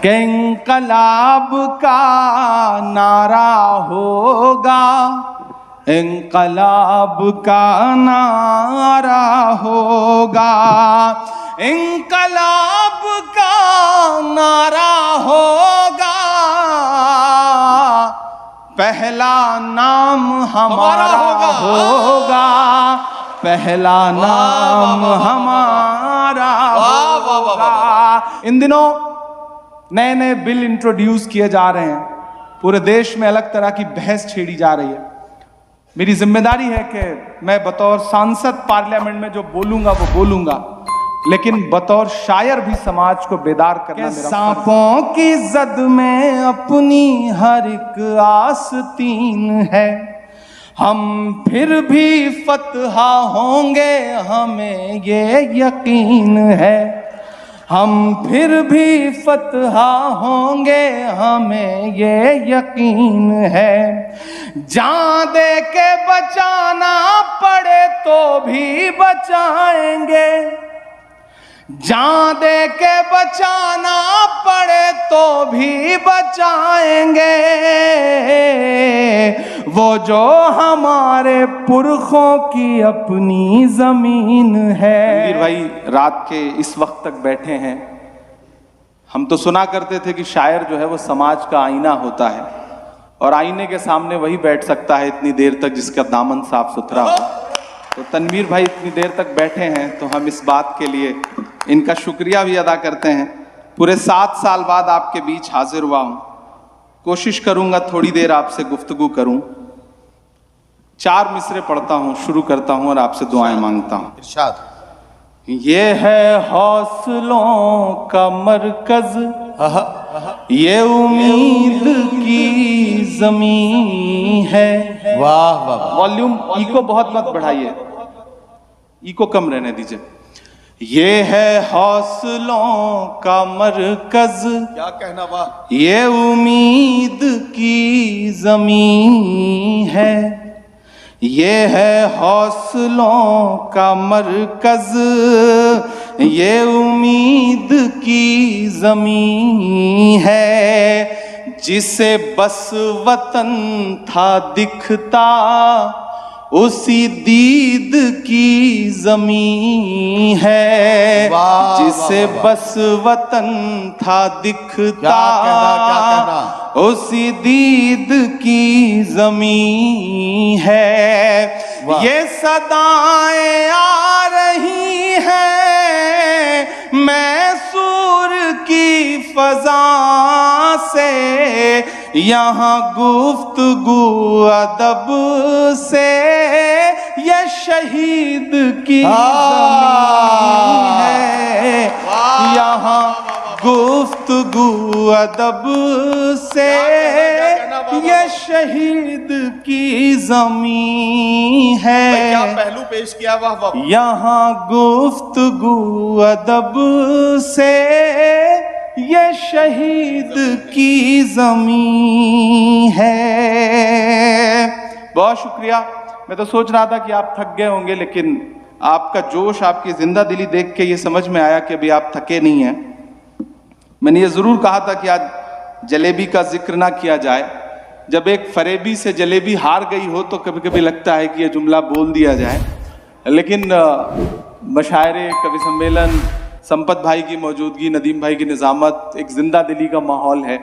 कि इंकलाब का नारा होगा, इंकलाब का नारा होगा, इंकलाब का नारा होगा, पहला नाम हमारा होगा, पहला नाम हमारा होगा। इन दिनों नए नए बिल इंट्रोड्यूस किए जा रहे हैं, पूरे देश में अलग तरह की बहस छेड़ी जा रही है। मेरी जिम्मेदारी है कि मैं बतौर सांसद पार्लियामेंट में जो बोलूंगा वो बोलूंगा, लेकिन बतौर शायर भी समाज को बेदार करना मेरा। सांपों की जद में अपनी हर एक आस्तीन है, हम फिर भी फतहा होंगे हमें ये यकीन है, हम फिर भी फतहा होंगे हमें ये यकीन है। जान दे के बचाना पड़े तो भी बचाएंगे, जान दे के बचाना पड़े तो भी बचाएंगे, वो जो हमारे पुरखों की अपनी जमीन है। वीर भाई रात के इस वक्त तक बैठे हैं। हम तो सुना करते थे कि शायर जो है वो समाज का आईना होता है, और आईने के सामने वही बैठ सकता है इतनी देर तक जिसका दामन साफ सुथरा हो। तो तनवीर भाई इतनी देर तक बैठे हैं तो हम इस बात के लिए इनका शुक्रिया भी अदा करते हैं। पूरे 7 साल बाद आपके बीच हाजिर हुआ हूं, कोशिश करूंगा थोड़ी देर आपसे गुफ्तगू करूं। 4 मिसरे पढ़ता हूं, शुरू करता हूं और आपसे दुआएं मांगता हूं। इरशाद। ये है हौसलों का मरकज, ये उम्मीद की जमीन है। वाह वाह। वॉल्यूम इको बहुत मत बढ़ाइए, इको कम रहने दीजिए। ये है हौसलों का मरकज, क्या कहना, वाह। ये उम्मीद की जमीन है, ये है हौसलों का मरकज, ये उम्मीद की जमीन है, जिसे बस वतन था दिखता उसी दीद की जमीन है, जिसे बस वतन था दिखता उसी दीद की जमीन है। ये सदाएं आ रही हैं मैसूर की फजा से, यहाँ गुफ्तगू अदब से, ये शहीद की ज़मीन है, यहाँ गुफ्तगू अदब से, ये शहीद की ज़मीन है। क्या पहलू पेश किया, वाह वाह। यहाँ गुफ्तगू अदब से, ये शहीद की जमीन है। बहुत शुक्रिया। मैं तो सोच रहा था कि आप थक गए होंगे, लेकिन आपका जोश, आपकी जिंदा दिली देख के ये समझ में आया कि अभी आप थके नहीं हैं। मैंने ये जरूर कहा था कि आज जलेबी का जिक्र ना किया जाए। जब एक फरेबी से जलेबी हार गई हो तो कभी कभी लगता है कि ये जुमला बोल दिया जाए, लेकिन मशायरे, कवि सम्मेलन, संपत भाई की मौजूदगी, नदीम भाई की निजामत, एक जिंदा दिली का माहौल है।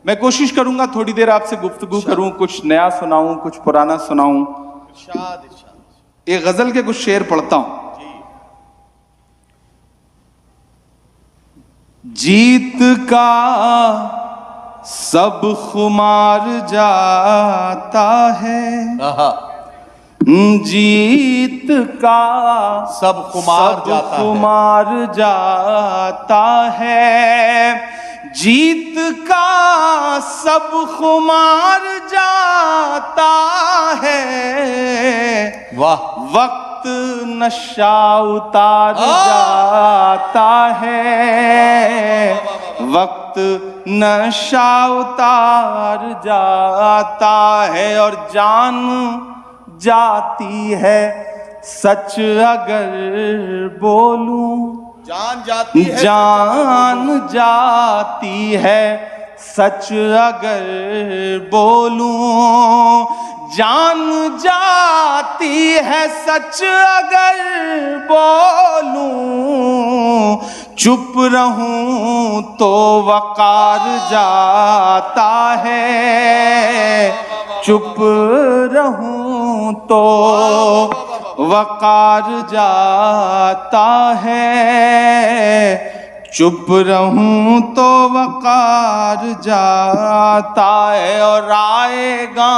मैं कोशिश करूंगा थोड़ी देर आपसे गुफ्तगू करूं, कुछ नया सुनाऊं, कुछ पुराना सुनाऊं। एक गजल के कुछ शेर पढ़ता हूं। जीत का सब खुमार जाता है, जीत का सब खुमार जाता है, जीत का सब खुमार जाता है, वाह। वक्त नशा उतार जाता है, वक्त नशा उतार जाता है, और जान जाती है सच अगर बोलूं जान जाती है जान जाती है सच अगर बोलूं, जान जाती है सच अगर बोलूं, चुप रहूं तो वकार जाता है, चुप रहूं तो वकार जाता है, चुप रहूं तो वकार जाता है। और आएगा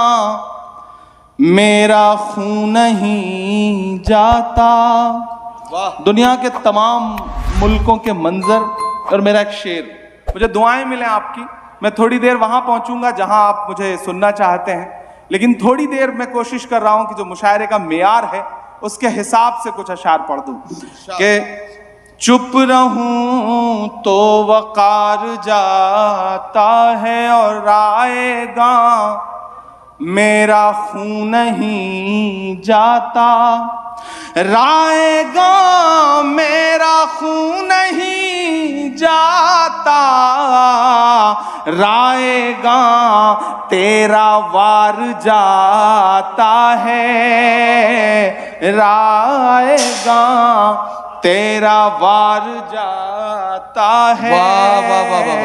मेरा खून नहीं जाता। वाह दुनिया के तमाम मुल्कों के मंजर और मेरा एक शेर, मुझे दुआएं मिले आपकी। मैं थोड़ी देर वहां पहुंचूंगा जहां आप मुझे सुनना चाहते हैं, लेकिन थोड़ी देर मैं कोशिश कर रहा हूं कि जो मुशायरे का मेयार है उसके हिसाब से कुछ अशार पढ़ दूं कि चुप रहूं तो वकार जाता है, और आएगा मेरा खून नहीं जाता, राएगा मेरा खून नहीं जाता, राएगा तेरा वार जाता है, राएगा तेरा वार जाता है। वाह, वाह, वाह, वाह, वाह।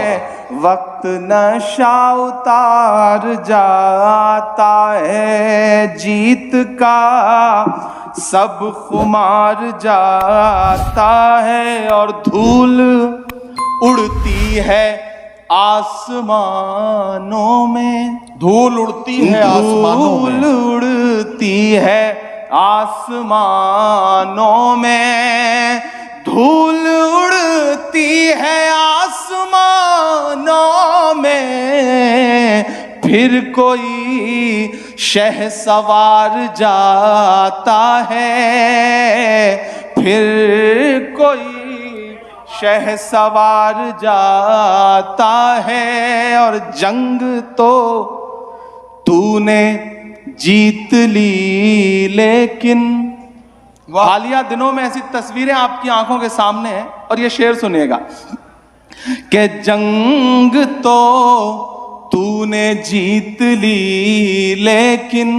वक्त नशा उतार जाता है, जीत का सब खुमार जाता है, और धूल उड़ती है आसमानों में, धूल उड़ती है आसमानों में, धूल उड़ती है आसमानों में, धूल उड़ती है आसमानों में, फिर कोई शहसवार जाता है, फिर कोई शहसवार जाता है। और जंग तो तूने जीत ली लेकिन, हालिया दिनों में ऐसी तस्वीरें आपकी आंखों के सामने हैं, और ये शेर सुनिएगा कि जंग तो तूने जीत ली लेकिन,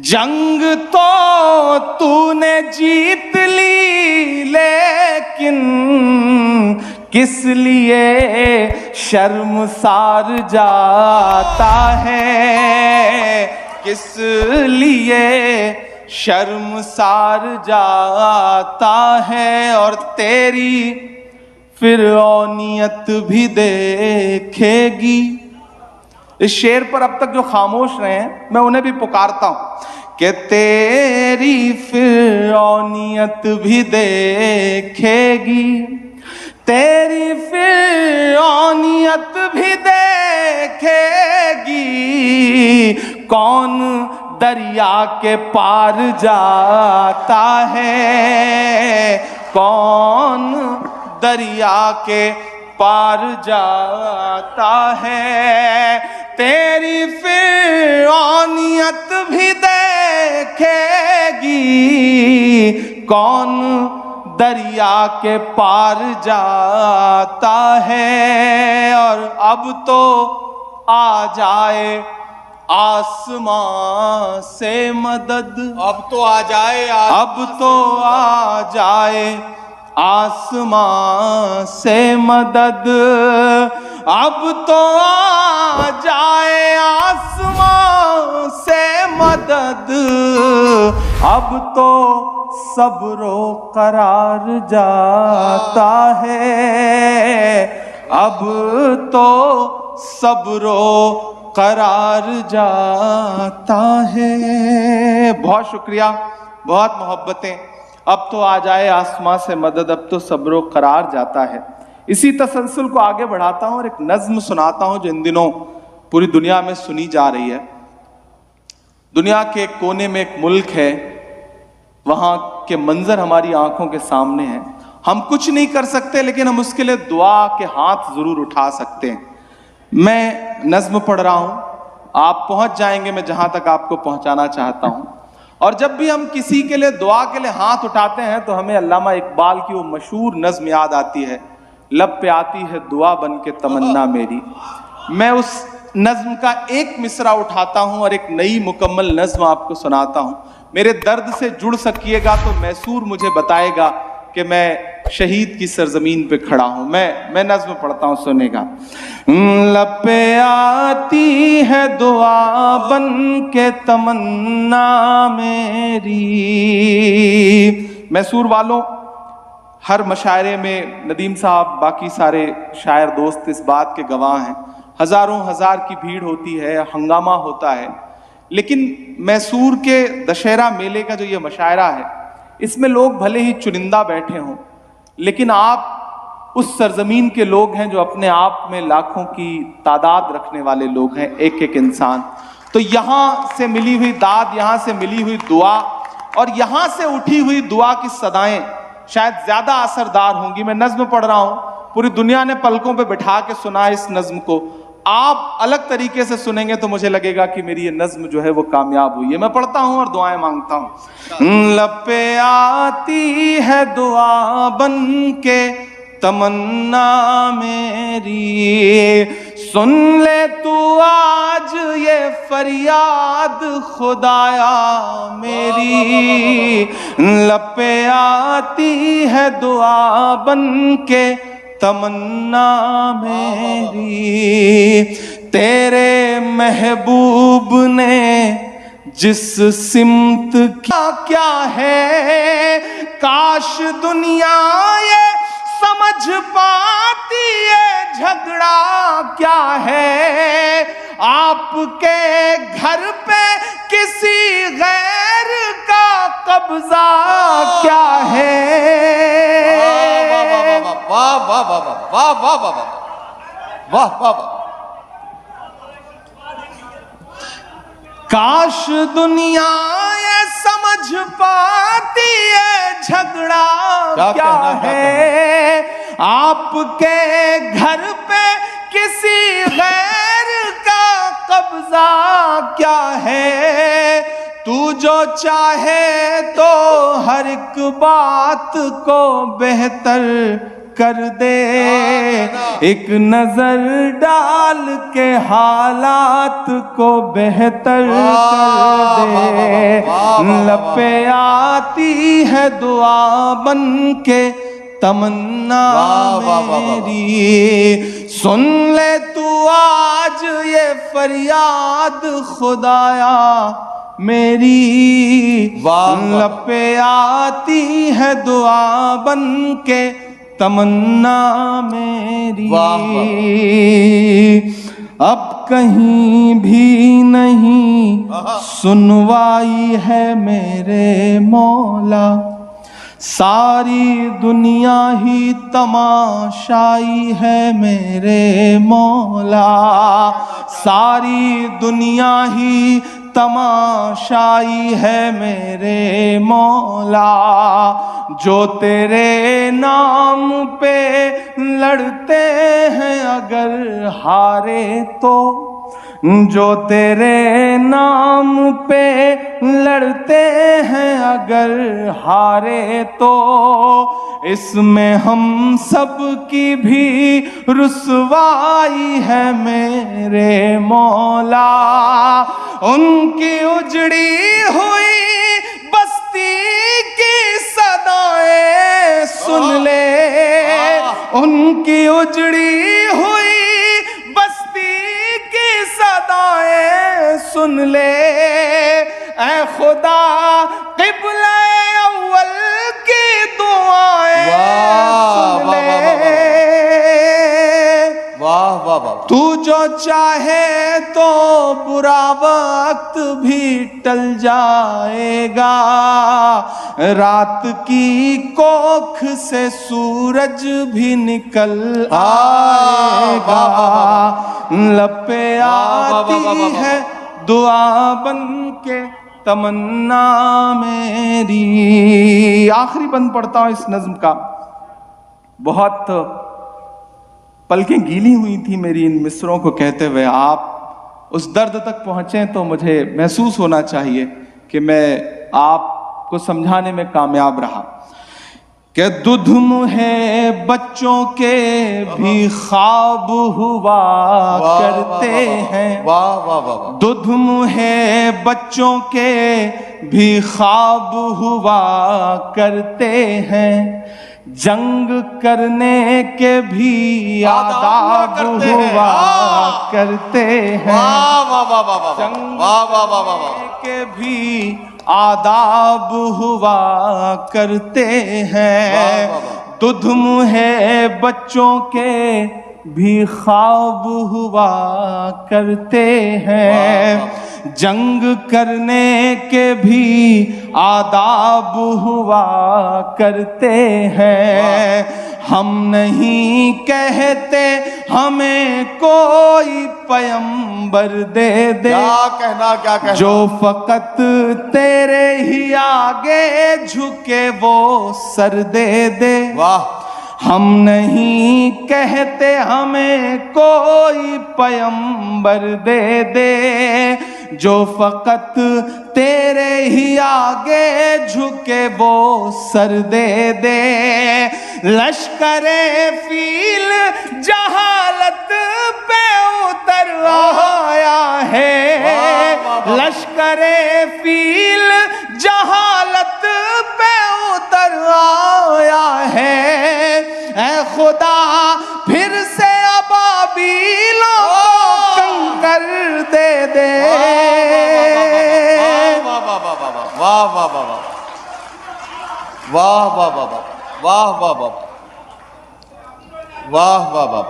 जंग तो तूने जीत ली लेकिन, किस लिए शर्मसार जाता है, किस लिए शर्मसार जाता है। और तेरी फिरौनियत भी देखेगी। इस शेर पर अब तक जो खामोश रहे हैं मैं उन्हें भी पुकारता हूं कि तेरी फिरौनियत भी देखेगी, तेरी फिरौनियत भी देखेगी, कौन दरिया के पार जाता है, कौन दरिया के पार जाता है। तेरी फिरौनियत भी देखेगी, कौन दरिया के पार जाता है। और अब तो आ जाए आसमां से मदद, अब तो आ जाए अब तो आ जाए आसमां से मदद, अब तो आ जाए आसमां से मदद, अब तो सब्रो करार जाता है, अब तो सब्रो करार जाता है। बहुत शुक्रिया, बहुत मोहब्बतें। अब तो आ जाए आसमां से मदद, अब तो सब्रो करार जाता है। इसी तसलसल को आगे बढ़ाता हूं और एक नज्म सुनाता हूं जो इन दिनों पूरी दुनिया में सुनी जा रही है। दुनिया के एक कोने में एक मुल्क है, वहां के मंजर हमारी आंखों के सामने हैं। हम कुछ नहीं कर सकते, लेकिन हम उसके लिए दुआ के हाथ जरूर उठा सकते हैं। मैं नज्म पढ़ रहा हूं, आप पहुंच जाएंगे मैं जहां तक आपको पहुंचाना चाहता हूं। और जब भी हम किसी के लिए दुआ के लिए हाथ उठाते हैं तो हमें अल्लामा इकबाल की वो मशहूर नज्म याद आती है, लब पे आती है दुआ बन के तमन्ना मेरी। मैं उस नज्म का एक मिसरा उठाता हूं और एक नई मुकम्मल नज्म आपको सुनाता हूं। मेरे दर्द से जुड़ सकिएगा तो मैसूर मुझे बताएगा कि मैं शहीद की सरजमीन पे खड़ा हूं। मैं नज्म पढ़ता हूं, सुनेगा। लब पे आती है दुआ बन के तमन्ना मेरी। मैसूर वालों, हर मशायरे में नदीम साहब, बाकी सारे शायर दोस्त इस बात के गवाह हैं, हजारों हजार की भीड़ होती है, हंगामा होता है। लेकिन मैसूर के दशहरा मेले का जो ये मशायरा है, इसमें लोग भले ही चुनिंदा बैठे हों, लेकिन आप उस सरजमीन के लोग हैं जो अपने आप में लाखों की तादाद रखने वाले लोग हैं, एक एक इंसान। तो यहाँ से मिली हुई दाद, यहाँ से मिली हुई दुआ और यहाँ से उठी हुई दुआ की सदाएं शायद ज्यादा असरदार होंगी। मैं नज्म पढ़ रहा हूं, पूरी दुनिया ने पलकों पे बिठा के सुना इस नज्म को, आप अलग तरीके से सुनेंगे तो मुझे लगेगा कि मेरी ये नज्म जो है वो कामयाब हुई है। मैं पढ़ता हूं और दुआएं मांगता हूं। लब पे आती है दुआ बन के तमन्ना मेरी, सुन ले तू आज ये फरियाद खुदाया मेरी। लब पे आती है दुआ बन के तमन्ना मेरी, तेरे महबूब ने जिस सिमत क्या है, काश दुनिया ये समझ पाती है झगड़ा क्या है। आपके घर पे किसी गैर का कब्जा क्या है। वाह वाह वाह वाह वाह वाह वाह वाह वाह। काश दुनिया ये समझ पाती है झगड़ा क्या है। आपके घर पे किसी गैर का कब्जा क्या है। तू जो चाहे तो हर एक बात को बेहतर कर दे, एक नजर डाल के हालात को बेहतर कर दे। लब पे आती है दुआ बन के तमन्ना मेरी, सुन ले तू आज ये फरियाद खुदाया मेरी। लब पे आती है दुआ बन के तमन्ना मेरी। अब कहीं भी नहीं सुनवाई है मेरे मौला, सारी दुनिया ही तमाशाई है मेरे मौला। सारी दुनिया ही तमाशाई है मेरे मौला। जो तेरे नाम पे लड़ते हैं अगर हारे तो, जो तेरे नाम पे लड़ते हैं अगर हारे तो, इसमें हम सब की भी रुसवाई है मेरे मौला। उनकी उजड़ी हुई बस्ती की सदाएं सुन ले, उनकी उजड़ी हुई बस्ती की सदाएं सुन ले। ऐ खुदा क़िबला अव्वल की दुआएं सुन ले। वाह वाह वाह। तू जो चाहे तो बुरा वक्त भी टल जाएगा, रात की कोख से सूरज भी निकल आएगा। लब पे आती है दुआ बन के तमन्ना मेरी। आखिरी बंद पढ़ता हूं इस नज्म का। बहुत पलकें गीली हुई थी मेरी इन मिसरों को कहते हुए। आप उस दर्द तक पहुंचे तो मुझे महसूस होना चाहिए कि मैं आपको समझाने में कामयाब रहा कि दुध मुहे बच्चों के भी ख्वाब हुआ करते हैं। वाह वाह वाह वाह। दुध मुहे बच्चों के भी ख्वाब हुआ करते हैं। जंग करने के भी आदाब हुआ करते हैं। वाह वाह वाह वाह वाह। जंग वाह वाह वाह वाह वाह। के भी आदाब हुआ करते हैं। दुध मुहे बच्चों के भी ख्वाब हुआ करते हैं। जंग करने के भी आदाब हुआ करते हैं। हम नहीं कहते हमें कोई पैगंबर दे दे, क्या कहना जो फकत तेरे ही आगे झुके वो सर दे दे। वाह। हम नहीं कहते हमें कोई पैगंबर दे दे, जो फकत तेरे ही आगे झुके वो सर दे दे। लश्करे फील जहालत पे उतर आया है। लश्करे फील जहालत पे उतर आया है। ऐ खुदा फिर से अबाबीलों को कंकर दे दे। वाह वाह वाह वाह वाह वाह वाह वाह वाह वाह वाह वाह वाह वाह वाह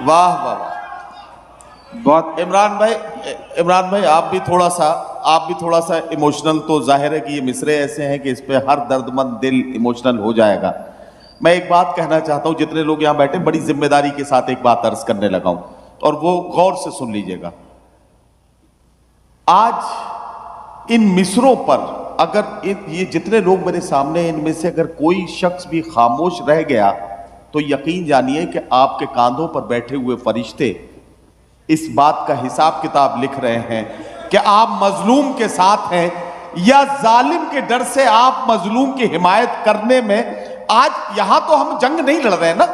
वाह वाह वाह। बहुत इमरान भाई आप भी थोड़ा सा इमोशनल, तो जाहिर है कि ये मिसरे ऐसे हैं कि इस पे हर दर्दमंद दिल इमोशनल हो जाएगा। मैं एक बात कहना चाहता हूं, जितने लोग यहां बैठे, बड़ी जिम्मेदारी के साथ एक बात अर्ज करने लगा हूं और वो गौर से सुन लीजिएगा। आज इन मिसरों पर अगर ये जितने लोग मेरे सामने, इनमें से अगर कोई शख्स भी खामोश रह गया तो यकीन जानिए कि आपके कांधों पर बैठे हुए फरिश्ते इस बात का हिसाब किताब लिख रहे हैं कि आप मजलूम के साथ हैं या जालिम के डर से आप मजलूम की हिमायत करने में। आज यहां तो हम जंग नहीं लड़ रहे हैं ना,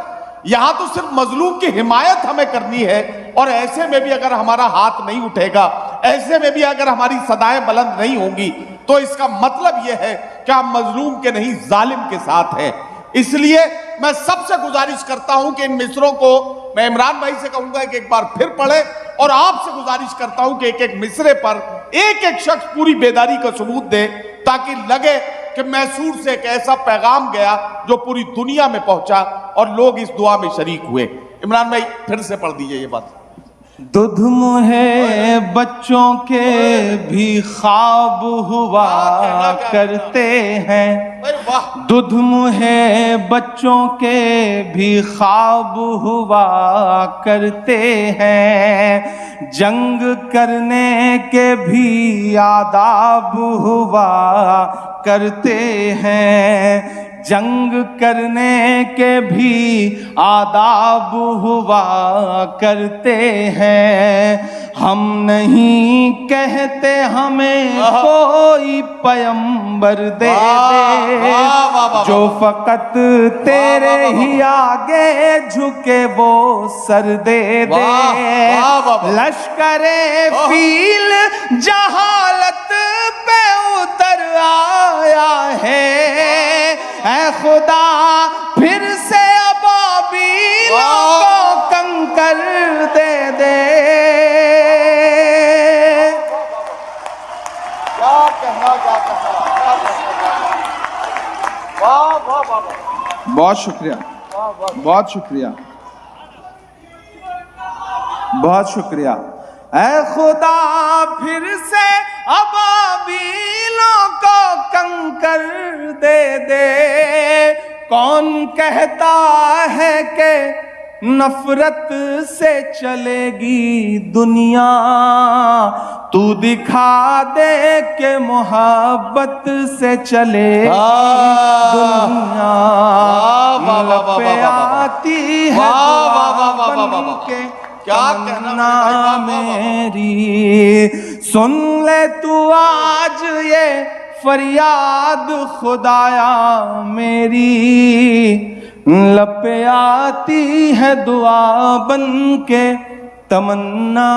यहां तो सिर्फ मजलूम की हिमायत हमें करनी है। और ऐसे में भी अगर हमारा हाथ नहीं उठेगा, ऐसे में भी अगर हमारी सदाएं बुलंद नहीं होंगी, तो इसका मतलब यह है कि आप मजलूम के नहीं जालिम के साथ हैं। इसलिए मैं सबसे गुजारिश करता हूं कि इन मिसरों को मैं इमरान भाई से कहूंगा कि एक बार फिर पढ़े, और आपसे गुजारिश करता हूं कि एक एक मिसरे पर एक एक शख्स पूरी बेदारी का सबूत दे, ताकि लगे कि मैसूर से एक ऐसा पैगाम गया जो पूरी दुनिया में पहुंचा और लोग इस दुआ में शरीक हुए। इमरान भाई फिर से पढ़ दीजिए ये बात। दुध मुहे बच्चों के भी ख्वाब हुआ करते हैं। दुध मुहे बच्चों के भी ख्वाब हुआ करते हैं। जंग करने के भी आदाब हुआ करते हैं। जंग करने के भी आदाब हुआ करते हैं। हम नहीं कहते हमें कोई पैगंबर दे दे, जो फकत तेरे ही आगे झुके वो सर दे दे। लश्करे फील जहालत पे उतर आया है। ऐ खुदा फिर से अबाबीलों को कंकर दे दे। क्या कहना वाह वाह वाह। बहुत शुक्रिया, बहुत शुक्रिया, बहुत शुक्रिया। ऐ खुदा फिर से अबाबीलों को कंकर दे दे। कौन कहता है कि नफरत से चलेगी दुनिया, तू दिखा दे के मोहब्बत से चले दुनिया। पे आती है दुआ बन के क्या कहना मेरी, सुन ले तू आज ये फरियाद खुदाया मेरी, लब पे आती है दुआ बन के तमन्ना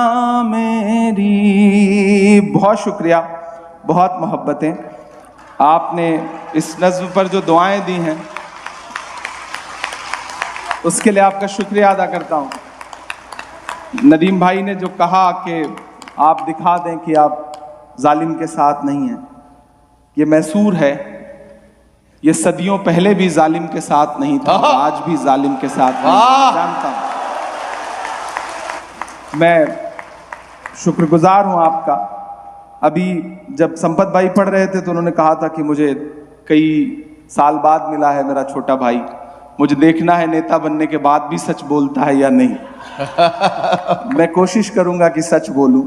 मेरी। बहुत शुक्रिया, बहुत मोहब्बतें। आपने इस नज़्म पर जो दुआएं दी हैं उसके लिए आपका शुक्रिया अदा करता हूँ। नदीम भाई ने जो कहा कि आप दिखा दें कि आप जालिम के साथ नहीं हैं, ये मैसूर है। ये सदियों पहले भी जालिम के साथ नहीं था, आज भी जालिम के साथ नहीं, जानता हूँ। मैं शुक्रगुजार हूँ आपका। अभी जब संपत भाई पढ़ रहे थे तो उन्होंने कहा था कि मुझे कई साल बाद मिला है मेरा छोटा भाई, मुझे देखना है नेता बनने के बाद भी सच बोलता है या नहीं। मैं कोशिश करूंगा कि सच बोलूं।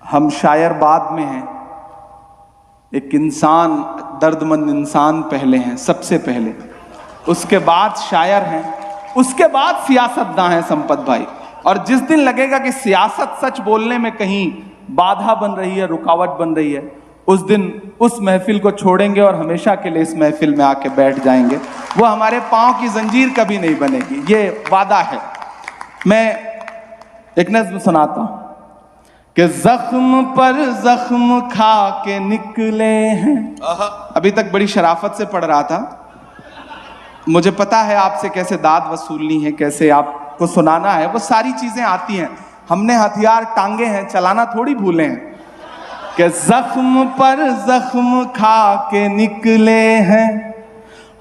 हम शायर बाद में हैं, एक इंसान, दर्दमंद इंसान पहले हैं, सबसे पहले, उसके बाद शायर हैं, उसके बाद सियासतदान हैं संपत भाई। और जिस दिन लगेगा कि सियासत सच बोलने में कहीं बाधा बन रही है, रुकावट बन रही है, उस दिन उस महफिल को छोड़ेंगे और हमेशा के लिए इस महफिल में आके बैठ जाएंगे। वो हमारे पांव की जंजीर कभी नहीं बनेगी, ये वादा है। मैं एक नज़्म सुनाता हूं कि जख्म पर जख्म खा के निकले हैं। अभी तक बड़ी शराफत से पढ़ रहा था, मुझे पता है आपसे कैसे दाद वसूलनी है, कैसे आपको सुनाना है, वो सारी चीजें आती हैं। हमने हथियार टांगे हैं, चलाना थोड़ी भूले हैं। कि जख्म पर जख्म खा के निकले हैं,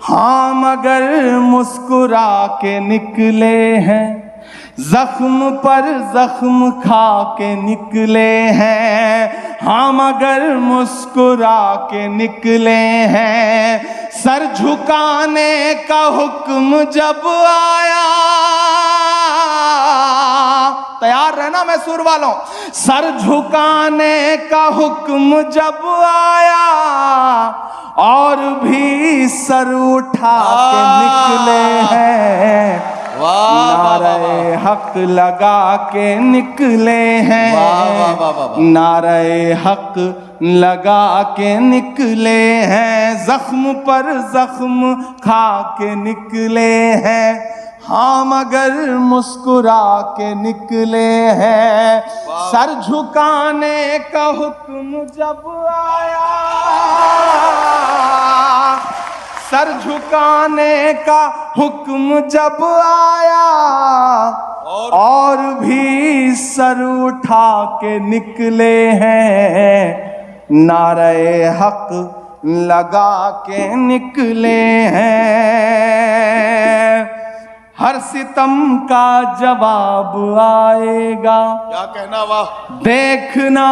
हाँ मगर मुस्कुरा के निकले हैं। जख्म पर जख्म खा के निकले हैं, हाँ मगर मुस्कुरा के निकले हैं। सर झुकाने का हुक्म जब आया, तैयार रहना मैसूर वालों, सर झुकाने का हुक्म जब आया और भी सर उठा के निकले हैं। नारे हक लगा के निकले हैं, नारे हक लगा के निकले हैं। जख्म पर जख्म खा के निकले हैं, हाँ मगर मुस्कुरा के निकले हैं। सर झुकाने का हुक्म जब आया, सर झुकाने का हुक्म जब आया और भी सर उठा के निकले हैं। नारे हक लगा के निकले हैं। हर सितम का जवाब आएगा, क्या कहना, वाह, देखना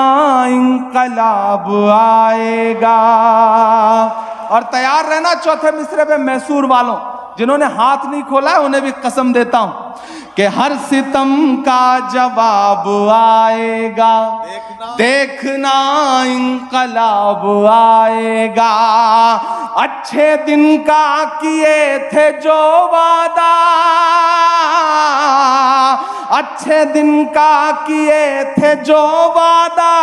इंकलाब आएगा। और तैयार रहना चौथे मिसरे पे मैसूर वालों, जिन्होंने हाथ नहीं खोला है उन्हें भी कसम देता हूं कि हर सितम का जवाब आएगा, देखना इंकलाब आएगा। अच्छे दिन का किए थे जो वादा, अच्छे दिन का किए थे जो वादा,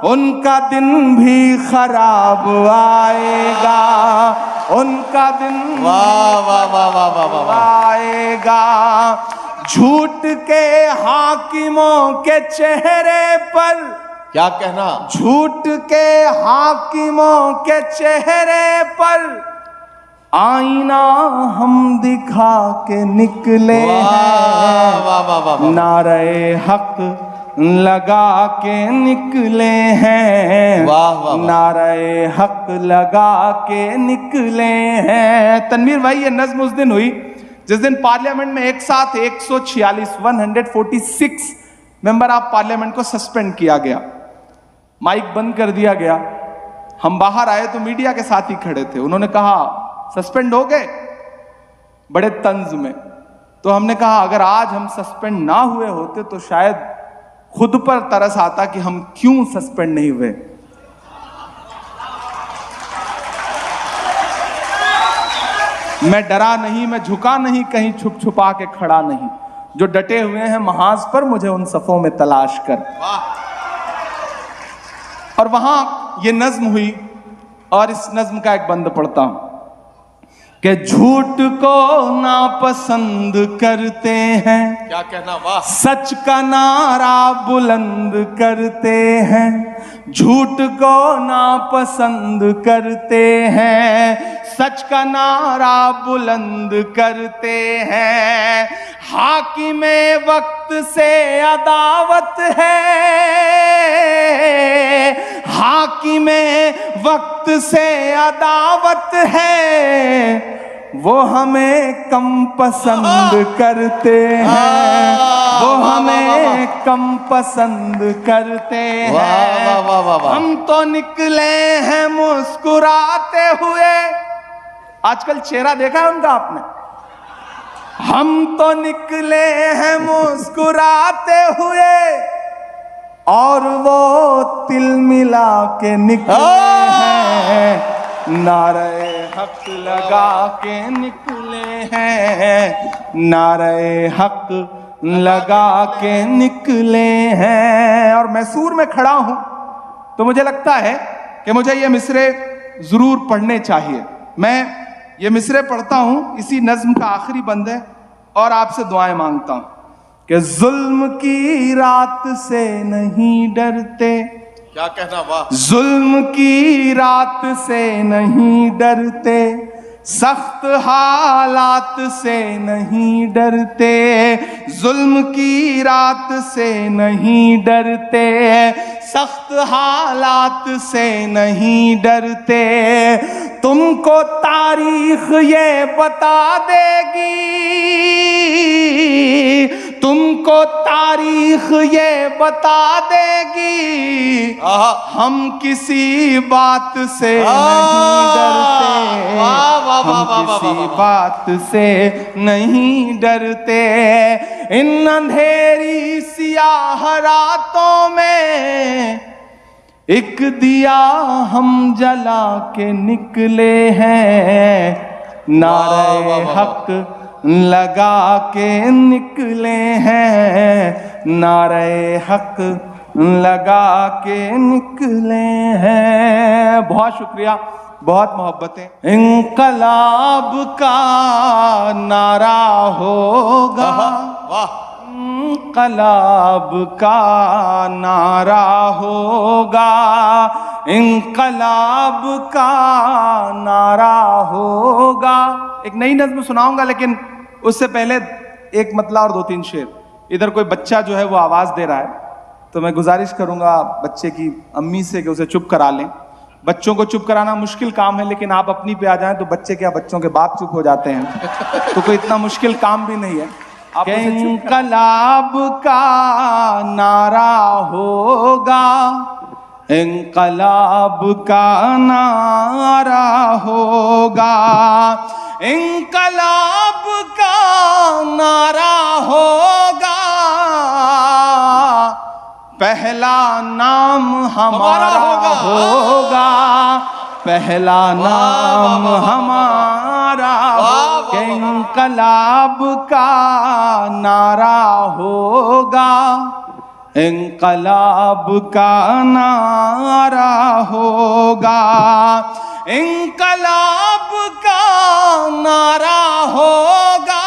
उनका दिन भी खराब आएगा, उनका दिन वाह वाह वाह वाह वाह वाह आएगा। झूठ के हाकिमों के चेहरे पर, क्या कहना, झूठ के हाकिमों के चेहरे पर आईना हम दिखा के निकले हैं। नारे हक लगा के निकले हैं, नारे हक लगा के निकले हैं। तनवीर भाई, ये नज़्म उस दिन हुई जिस दिन पार्लियामेंट में एक साथ 146 मेंबर ऑफ पार्लियामेंट को सस्पेंड किया गया, माइक बंद कर दिया गया। हम बाहर आए तो मीडिया के साथ ही खड़े थे, उन्होंने कहा सस्पेंड हो गए, बड़े तंज में। तो हमने कहा अगर आज हम सस्पेंड ना हुए होते तो शायद खुद पर तरस आता कि हम क्यों सस्पेंड नहीं हुए। मैं डरा नहीं, मैं झुका नहीं, कहीं छुप छुपा के खड़ा नहीं। जो डटे हुए हैं महाज पर, मुझे उन सफों में तलाश कर। और वहां ये नज्म हुई और इस नज्म का एक बंद पढ़ता हूं कि झूठ को नापसंद करते हैं, क्या कहना, वाह। सच का नारा बुलंद करते हैं, झूठ को नापसंद करते हैं, सच का नारा बुलंद करते हैं। हाकिमे वक्त से अदावत है, हाकिमे वक्त से अदावत है, वो हमें कम पसंद करते हैं, वो हमें कम पसंद करते हैं। वाह, वाह, वाह, वाह। हम तो निकले हैं मुस्कुराते हुए, आजकल चेहरा देखा है उनका आपने? हम तो निकले हैं मुस्कुराते हुए और वो तिल मिला के निकले हैं, नारे हक लगा के निकले हैं, नारे हक लगा के निकले हैं। और मैं सूर में खड़ा हूं तो मुझे लगता है कि मुझे ये मिसरे जरूर पढ़ने चाहिए। मैं ये मिसरे पढ़ता हूं, इसी नज्म का आखिरी बंद है और आपसे दुआएं मांगता हूं कि जुल्म की रात से नहीं डरते, क्या कहना, वाह। जुल्म की रात से नहीं डरते, सख्त हालात से नहीं डरते, जुल्म की रात से नहीं डरते, सख्त हालात से नहीं डरते। तुमको तारीख ये बता देगी, तुमको तारीख ये बता देगी, हम किसी बात से नहीं डरते, हम किसी बात से नहीं डरते। इन अंधेरी सियाह रातों में एक दिया हम जला के निकले हैं, नारे हक लगा के निकले हैं, नारे हक लगा के निकले हैं। बहुत शुक्रिया, बहुत मोहब्बतें। इंकलाब का नारा होगा, वाह। इंकलाब का नारा होगा, इंकलाब का नारा होगा। एक नई नज्म सुनाऊंगा लेकिन उससे पहले एक मतला और 2-3 शेर। इधर कोई बच्चा जो है वो आवाज दे रहा है, तो मैं गुजारिश करूंगा बच्चे की अम्मी से कि उसे चुप करा लें। बच्चों को चुप कराना मुश्किल काम है, लेकिन आप अपनी पे आ जाएं तो बच्चे क्या, बच्चों के बाप चुप हो जाते हैं, तो कोई इतना मुश्किल काम भी नहीं है। इंकलाब का नारा होगा, इंकलाब का नारा होगा, इंकलाब का नारा होगा, पहला नाम हमारा होगा, पहला नाम हमारा, इंकलाब का नारा होगा, इंकलाब का नारा होगा, इंकलाब का नारा होगा,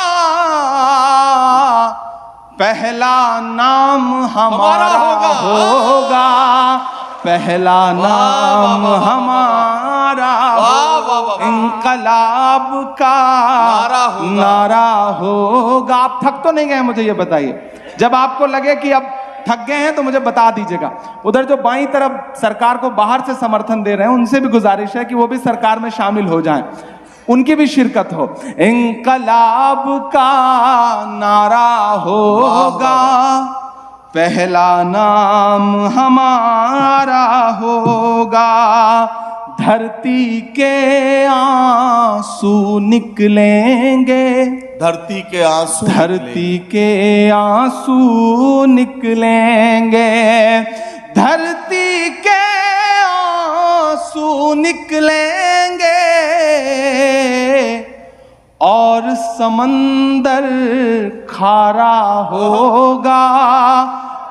पहला नाम हमारा होगा, पहला नाम हमारा, इंकलाब का नारा होगा। आप थक तो नहीं गए, मुझे ये बताइए। जब आपको लगे कि अब थक गए हैं तो मुझे बता दीजिएगा। उधर जो बाईं तरफ सरकार को बाहर से समर्थन दे रहे हैं, उनसे भी गुजारिश है कि वो भी सरकार में शामिल हो जाएं, उनकी भी शिरकत हो। इंकलाब का नारा होगा, पहला नाम हमारा होगा, धरती के आंसू निकलेंगे, धरती के आंसू, धरती के आंसू निकलेंगे, धरती के आंसू निकलेंगे, और समंदर खारा होगा,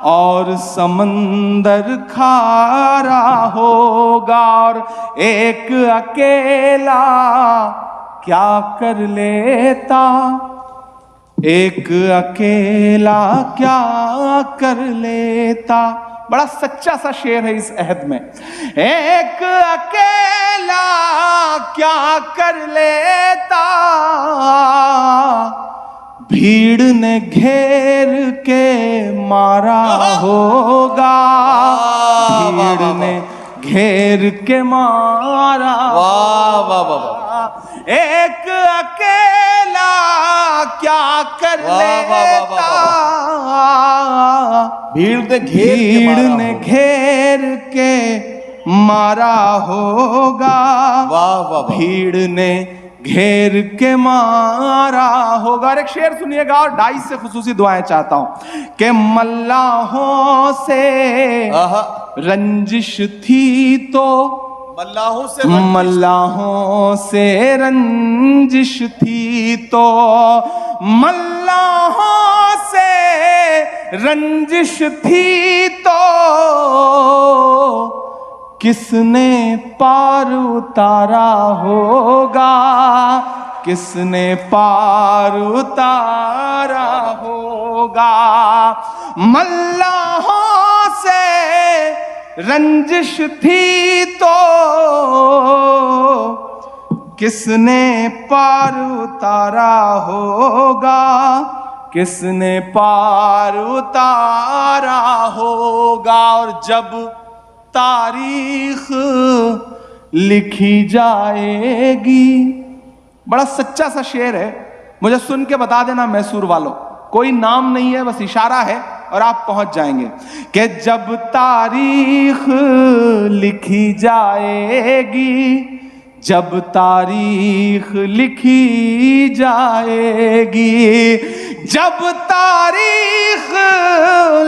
और समंदर खारा होगा, और एक अकेला क्या कर लेता, एक अकेला क्या कर लेता। बड़ा सच्चा सा शेर है इस अहद में। एक अकेला क्या कर लेता, भीड़ ने घेर के मारा होगा, भीड़ ने घेर के मारा। वाह वाह वाह। एक अकेला क्या कर लेता, भीड़ ने घेर के मारा होगा। वाह वाह। भीड़ ने घेर के मारा होगा। और एक शेर सुनिएगा, और 2.5 से खुसूसी दुआएं चाहता हूं कि मल्लाहों से रंजिश थी तो, मल्लाहों से रंजिश थी तो, मल्लाहों से रंजिश थी तो, किसने पार उतारा होगा, किसने पार उतारा होगा। मल्लाहों से रंजिश थी तो, किसने पार उतारा होगा, किसने पार उतारा होगा। और जब तारीख लिखी जाएगी, बड़ा सच्चा सा शेर है, मुझे सुन के बता देना मैसूर वालों, कोई नाम नहीं है, बस इशारा है और आप पहुंच जाएंगे कि जब तारीख लिखी जाएगी, जब तारीख लिखी जाएगी, जब तारीख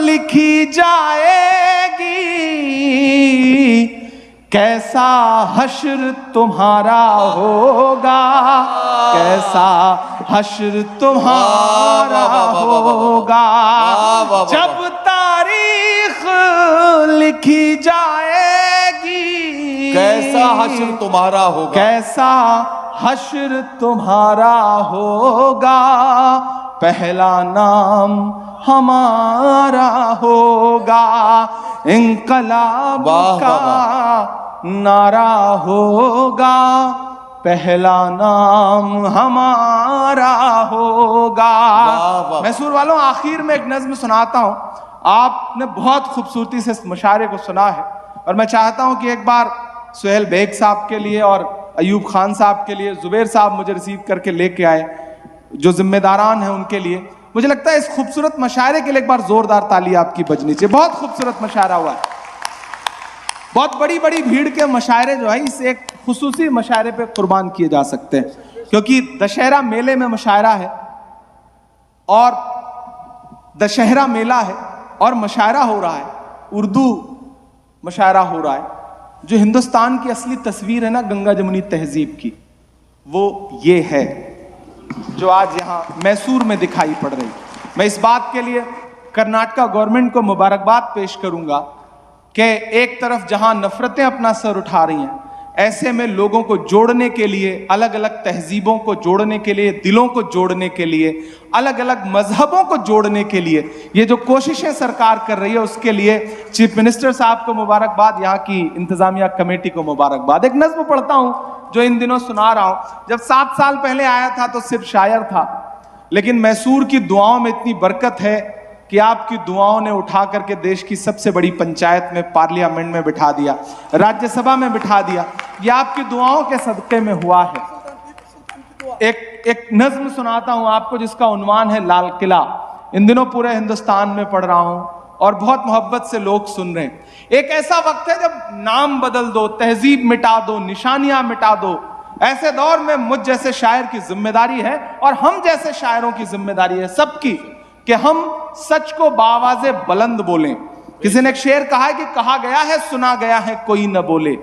लिखी जाएगी, कैसा हश्र तुम्हारा होगा, कैसा हश्र तुम्हारा होगा। जब तारीख लिखी जाएगी, कैसा हश्र तुम्हारा होगा, कैसा हश्र तुम्हारा होगा। पहला नाम हमारा होगा, इंकलाब का नारा होगा, पहला नाम हमारा होगा। मैसूर वालों, आखिर में एक नज्म सुनाता हूं। आपने बहुत खूबसूरती से इस मुशायरे को सुना है, और मैं चाहता हूं कि एक बार सुहेल बेग साहब के लिए और अयूब खान साहब के लिए जुबैर साहब मुझे रिसीव करके लेके आए, जो जिम्मेदारान हैं उनके लिए। मुझे लगता है इस खूबसूरत मुशायरे के लिए एक बार जोरदार ताली आपकी बजनी चाहिए। बहुत खूबसूरत मुशायरा हुआ है। बहुत बड़ी बड़ी भीड़ के मुशायरे जो है इस एक खुसूसी मुशायरे पे कुर्बान किए जा सकते हैं, क्योंकि दशहरा मेले में मुशायरा है और दशहरा मेला है और मुशायरा हो रहा है, उर्दू मुशायरा हो रहा है। जो हिंदुस्तान की असली तस्वीर है ना गंगा जमुनी तहजीब की, वो ये है जो आज यहाँ मैसूर में दिखाई पड़ रही। मैं इस बात के लिए कर्नाटका गवर्नमेंट को मुबारकबाद पेश करूंगा कि एक तरफ जहां नफरतें अपना सर उठा रही हैं, ऐसे में लोगों को जोड़ने के लिए, अलग अलग तहजीबों को जोड़ने के लिए, दिलों को जोड़ने के लिए, अलग अलग मजहबों को जोड़ने के लिए ये जो कोशिशें सरकार कर रही है, उसके लिए चीफ मिनिस्टर साहब को मुबारकबाद, यहाँ की इंतजामिया कमेटी को मुबारकबाद। एक नज्म पढ़ता हूं जो इन दिनों सुना रहा हूं। जब 7 साल पहले आया था तो सिर्फ शायर था, लेकिन मैसूर की दुआओं में इतनी बरकत है कि आपकी दुआओं ने उठा करके देश की सबसे बड़ी पंचायत में, पार्लियामेंट में बिठा दिया, राज्यसभा में बिठा दिया। ये आपकी दुआओं के सदक़े में हुआ है। एक नज्म सुनाता हूं आपको जिसका उन्वान है लाल किला। इन दिनों पूरे हिंदुस्तान में पढ़ रहा हूं और बहुत मोहब्बत से लोग सुन रहे हैं। एक ऐसा वक्त है जब नाम बदल दो, तहजीब मिटा दो, निशानियां मिटा दो। ऐसे दौर में मुझ जैसे शायर की जिम्मेदारी है और हम जैसे शायरों की जिम्मेदारी है सबकी कि हम सच को बावाज़े बुलंद बोलें। किसी ने एक शेर कहा है कि कहा गया है सुना गया है कोई न बोले।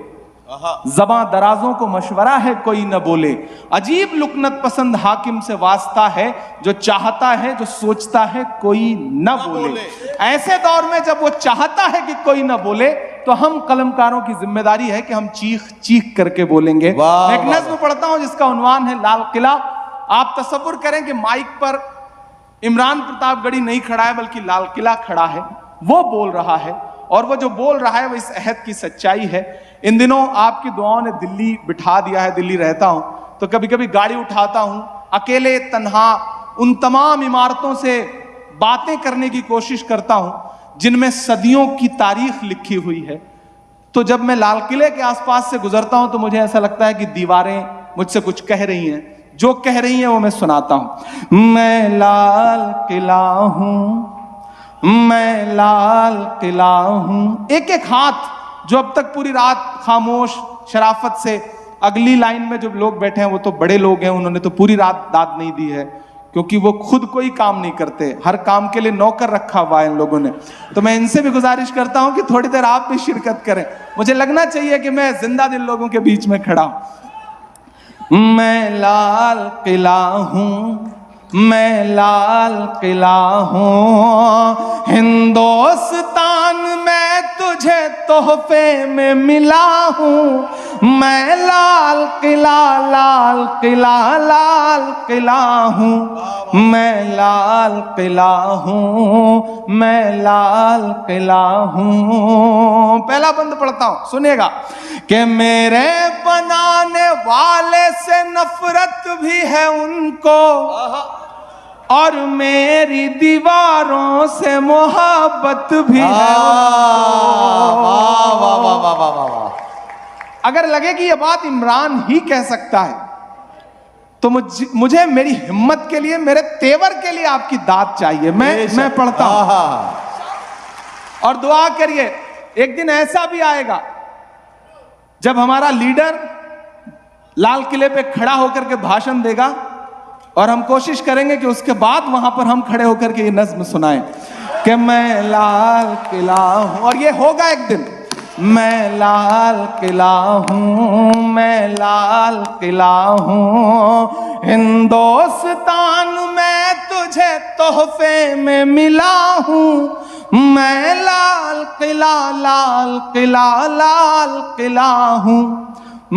ज़बां दराजों को मशवरा है कोई न बोले, अजीब लुकनत पसंद हाकिम से वास्ता है, जो चाहता है जो सोचता है कोई न बोले। ऐसे दौर में जब वो चाहता है कि कोई न बोले, तो हम कलमकारों की जिम्मेदारी है कि हम चीख चीख करके बोलेंगे। मैं एक नज्म पढ़ता हूं जिसका उन्वान है लाल किला। आप तसव्वुर करें कि माइक पर इमरान प्रतापगढ़ी नहीं खड़ा है बल्कि लाल किला खड़ा है, वो बोल रहा है, और वो जो बोल रहा है वो इस अहद की सच्चाई है। इन दिनों आपकी दुआओं ने दिल्ली बिठा दिया है, दिल्ली रहता हूं तो कभी कभी गाड़ी उठाता हूं, अकेले तन्हा उन तमाम इमारतों से बातें करने की कोशिश करता हूं जिनमें सदियों की तारीख लिखी हुई है। तो जब मैं लाल किले के आसपास से गुजरता हूं तो मुझे ऐसा लगता है कि दीवारें मुझसे कुछ कह रही हैं, जो कह रही हैं वो मैं सुनाता हूं। मैं लाल किला हूं, मैं लाल किला हूं। एक एक हाथ जो अब तक पूरी रात खामोश शराफत से, अगली लाइन में जो लोग बैठे हैं वो तो बड़े लोग हैं, उन्होंने तो पूरी रात दाद नहीं दी है क्योंकि वो खुद कोई काम नहीं करते, हर काम के लिए नौकर रखा हुआ है इन लोगों ने। तो मैं इनसे भी गुजारिश करता हूं कि थोड़ी देर आप भी शिरकत करें। मुझे लगना चाहिए कि मैं जिंदा दिल लोगों के बीच में खड़ा हूं। मैं लाल किला हूं, मैं लाल किला हूं, हिंदुस्तान में तुझे तोहफे में मिला हूं। मैं लाल किला, लाल किला, लाल किला हूं, मैं लाल किला हूं, मैं लाल किला हूं। पहला बंद पढ़ता हूं, सुनिएगा कि मेरे बनाने वाले से नफरत भी है उनको, और मेरी दीवारों से मोहब्बत भी है। वाह वाह वाह वाह वाह वाह। अगर लगे कि यह बात इमरान ही कह सकता है तो मुझे मेरी हिम्मत के लिए, मेरे तेवर के लिए आपकी दाद चाहिए। मैं पढ़ता हूं और दुआ करिए, एक दिन ऐसा भी आएगा जब हमारा लीडर लाल किले पे खड़ा होकर के भाषण देगा और हम कोशिश करेंगे कि उसके बाद वहां पर हम खड़े होकर के ये नज्म सुनाएं कि मैं लाल किला हूं, और ये होगा एक दिन। मैं लाल किला हूं, मैं लाल किला हूं, हिंदुस्तान में तुझे तोहफे में मिला हूं। मैं लाल किला, लाल किला, लाल किला हूं,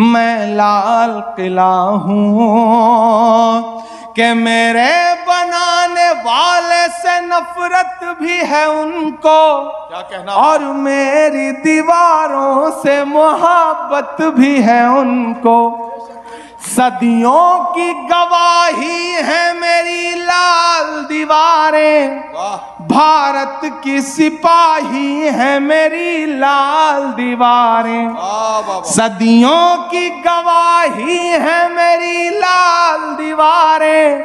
मैं लाल किला हूं। कि मेरे बनाने वाले से नफरत भी है उनको, क्या कहना, और मेरी दीवारों से मोहब्बत भी है उनको। सदियों की गवाही है मेरी लाल दीवारें, भारत की सिपाही है मेरी लाल दीवारें। सदियों की गवाही है मेरी लाल दीवारें,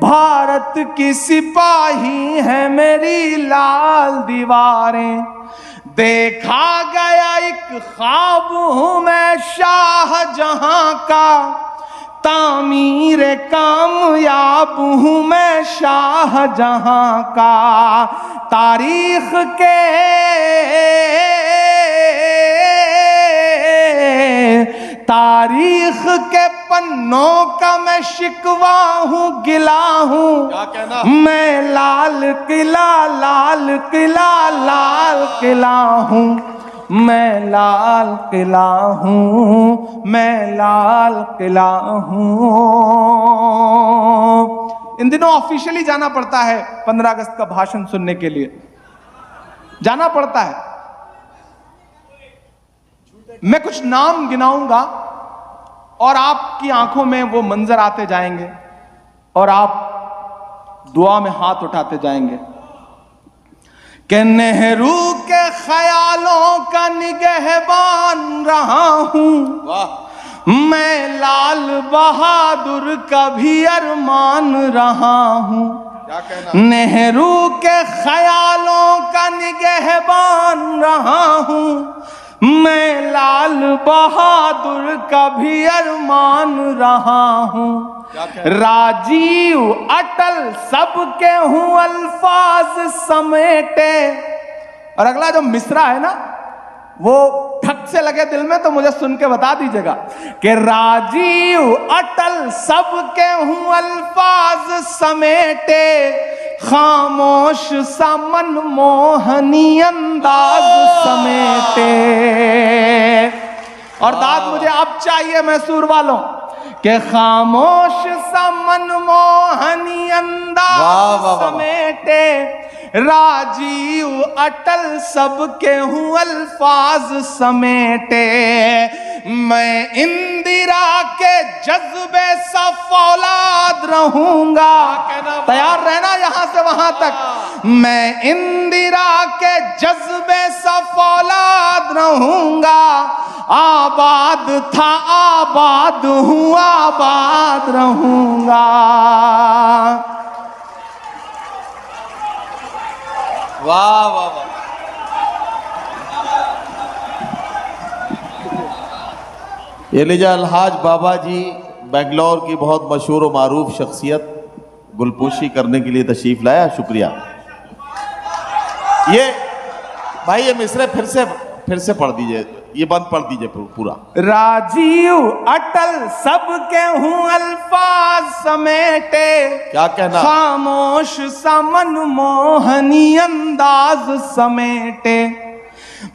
भारत की सिपाही है मेरी लाल दीवारें। देखा गया एक ख्वाब हूं मैं शाहजहां का, तामीर कामयाब हूं मैं शाहजहां का। तारीख के पन्नों का मैं शिकवा हूं, गिला हूं। क्या कहना, मैं लाल किला, लाल किला, लाल किला हूं, मैं लाल किला हूं, मैं लाल किला हूं। इन दिनों ऑफिशियली जाना पड़ता है 15 अगस्त का भाषण सुनने के लिए, जाना पड़ता है। मैं कुछ नाम गिनाऊंगा और आपकी आंखों में वो मंजर आते जाएंगे और आप दुआ में हाथ उठाते जाएंगे कि नेहरू के ख्यालों का निगहबान रहा हूं, मैं लाल बहादुर का भी अरमान रहा हूं। क्या कहना, नेहरू के ख्यालों का निगहबान रहा हूं, मैं लाल बहादुर का भी अरमान रहा हूं। राजीव अटल सबके हूं अल्फाज समेटे। और अगला जो मिसरा है ना, वो ठक से लगे दिल में तो मुझे सुन के बता दीजिएगा कि राजीव अटल सबके हूं अल्फाज समेटे, खामोश सा मनमोहनी अंदाज समेटे। और दाद मुझे अब चाहिए मैसूर वालों के खामोश सा मनमोहनी अंदाज समेटे, राजीव अटल सबके हूं अल्फाज समेटे। मैं इंदिरा के जज्बे सा फौलाद रहूंगा, तैयार रहना यहां से वहां तक। मैं इंदिरा के जज्बे सा फौलाद रहूंगा, आबाद था आबाद हूं आबाद रहूंगा। वाह वाह वाह। एलिजा अलहाज बाबा जी बेंगलोर की बहुत मशहूर और मारूफ शख्सियत गुलपोशी करने के लिए तशरीफ लाया, शुक्रिया। ये भाई ये मिसरे फिर से पढ़ दीजिए, ये बंद पढ़ दीजिए पूरा। राजीव अटल सबके हूं अल्फाज समेटे, क्या कहना? खामोश सा मनमोहनी अंदाज समेटे।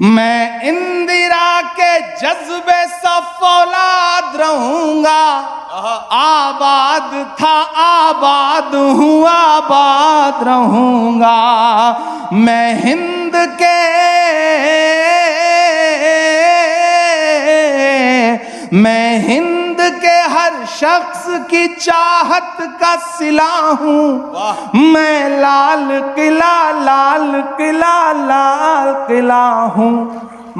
मैं इंदिरा के जज्बे सा फौलाद रहूंगा, आबाद था आबाद हूं आबाद रहूंगा। मैं हिंद के हर शख्स की चाहत का सिला हूं। मैं लाल किला लाल किला लाल किला हूं,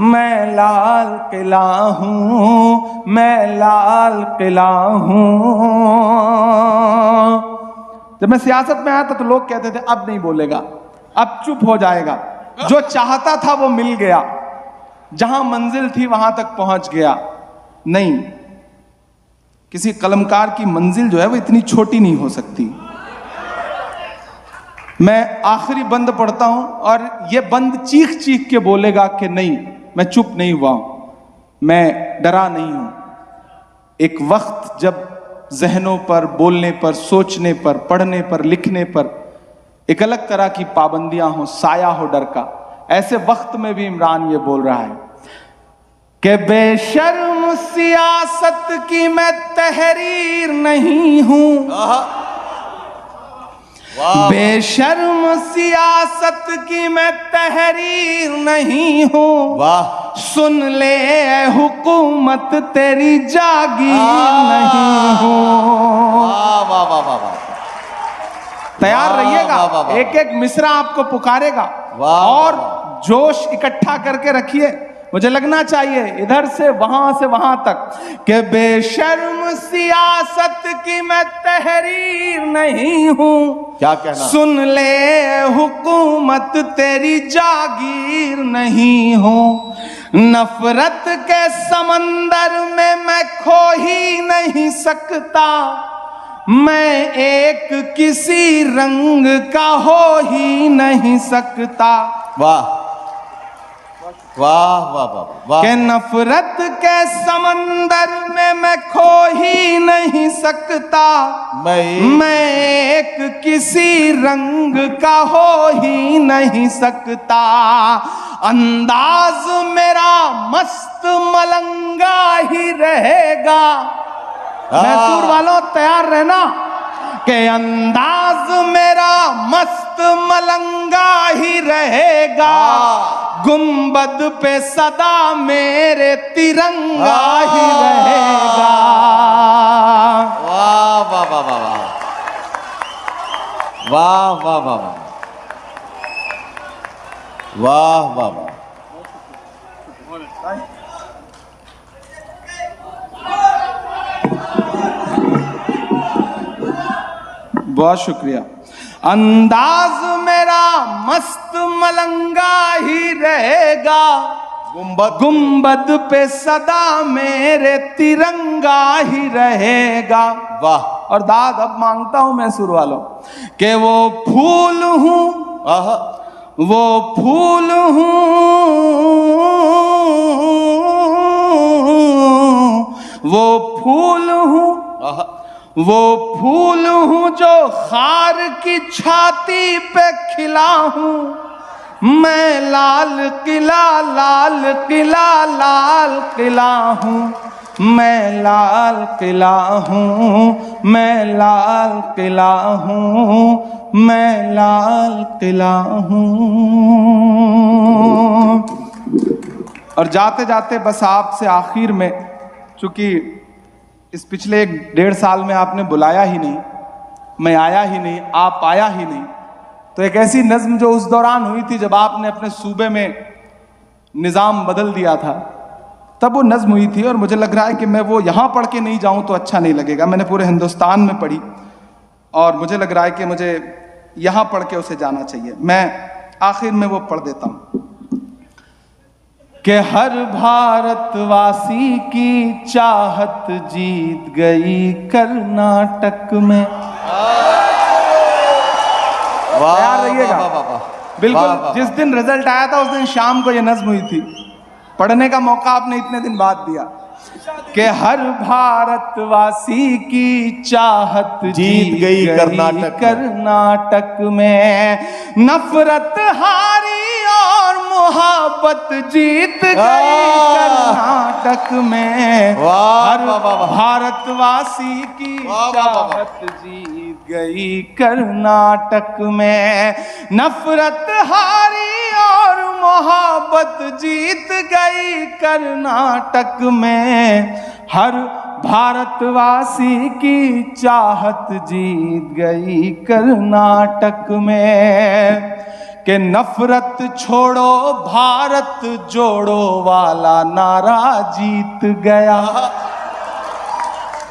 मैं लाल किला हूं, मैं लाल किला हूं। जब मैं सियासत में आया था तो लोग कहते थे अब नहीं बोलेगा, अब चुप हो जाएगा। जो चाहता था वो मिल गया, जहां मंजिल थी वहां तक पहुंच गया। नहीं, किसी कलमकार की मंजिल जो है वो इतनी छोटी नहीं हो सकती। मैं आखिरी बंद पढ़ता हूं और ये बंद चीख चीख के बोलेगा कि नहीं मैं चुप नहीं हुआ हूं, मैं डरा नहीं हूं। एक वक्त जब जहनों पर, बोलने पर, सोचने पर, पढ़ने पर, लिखने पर एक अलग तरह की पाबंदियां हो, साया हो डर का, ऐसे वक्त में भी इमरान ये बोल रहा है कि बेशर्म सियासत की मैं तहरीर नहीं हूं, बेशर्म सियासत की मैं तहरीर नहीं हूं। वाह। सुन ले ए हुकूमत तेरी जागीर नहीं हूं। वाह वाह वाह वाह। तैयार रहिएगा, एक एक मिसरा आपको पुकारेगा और जोश इकट्ठा करके रखिए। मुझे लगना चाहिए इधर से वहां तक कि बेशर्म सियासत की मैं तहरीर नहीं हूं। क्या कहना? सुन ले हुकूमत तेरी जागीर नहीं हूं। नफरत के समंदर में मैं खो ही नहीं सकता, मैं एक किसी रंग का हो ही नहीं सकता। वाह वाह वाह वाह वाह। के नफरत के समंदर में मैं खो ही नहीं सकता, मैं एक किसी रंग का हो ही नहीं सकता। अंदाज मेरा मस्त मलंगा ही रहेगा। मैसूर वालों तैयार रहना कि अंदाज मेरा मस्त मलंगा ही रहेगा, गुंबद पे सदा मेरे तिरंगा ही रहेगा। वाह वाह वाह वाह वाह वाह वाह वाह वाह वाह वाह। बहुत शुक्रिया। अंदाज मेरा मस्त मलंगा ही रहेगा, गुंबद पे सदा मेरे तिरंगा ही रहेगा। वाह। और दाद अब मांगता हूं मैसूर वालों कि वो फूल हूं, वो फूल हूं वो फूल हूँ, वो फूल हूँ जो खार की छाती पे खिला हूँ। मैं लाल किला, लाल किला, लाल किला हूँ। मैं लाल किला हूँ, मैं लाल किला हूँ, मैं लाल किला हूँ। और जाते जाते बस आपसे आखिर में, चूंकि इस पिछले 1.5 साल में आपने बुलाया ही नहीं, मैं आया ही नहीं, आप आया ही नहीं, तो एक ऐसी नज्म जो उस दौरान हुई थी जब आपने अपने सूबे में निज़ाम बदल दिया था, तब वो नज्म हुई थी। और मुझे लग रहा है कि मैं वो यहाँ पढ़ के नहीं जाऊँ तो अच्छा नहीं लगेगा। मैंने पूरे हिंदुस्तान में पढ़ी और मुझे लग रहा है कि मुझे यहाँ पढ़ के उसे जाना चाहिए। मैं आखिर में वो पढ़ देता हूँ कि हर भारतवासी की चाहत जीत गई कर्नाटक में। तैयार रहिएगा। बिल्कुल जिस दिन रिजल्ट आया था उस दिन शाम को ये नज्म हुई थी। पढ़ने का मौका आपने इतने दिन बाद दिया कि हर भारतवासी की चाहत जीत गई कर्नाटक में। नफरत हारी और मोहब्बत जीत गई कर्नाटक में। हर भारतवासी की चाहत जीत गई कर्नाटक में। नफरत हारी और मोहब्बत जीत गई कर्नाटक में। हर भारतवासी की चाहत जीत गई कर्नाटक में। कि नफरत छोड़ो भारत जोड़ो वाला नारा जीत गया।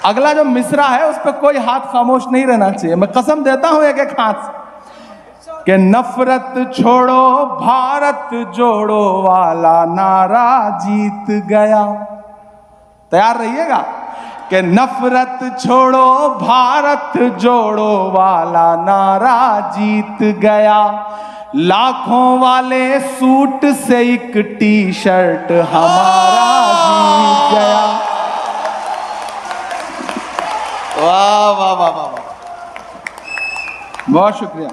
अगला जो मिसरा है उस पर कोई हाथ खामोश नहीं रहना चाहिए, मैं कसम देता हूं एक एक हाथ से कि नफरत छोड़ो भारत जोड़ो वाला नारा जीत गया। तैयार रहिएगा कि नफरत छोड़ो भारत जोड़ो वाला नारा जीत गया। लाखों वाले सूट से एक टी शर्ट हमारा जीत गया। वाह वाह वाह वाह, बहुत शुक्रिया।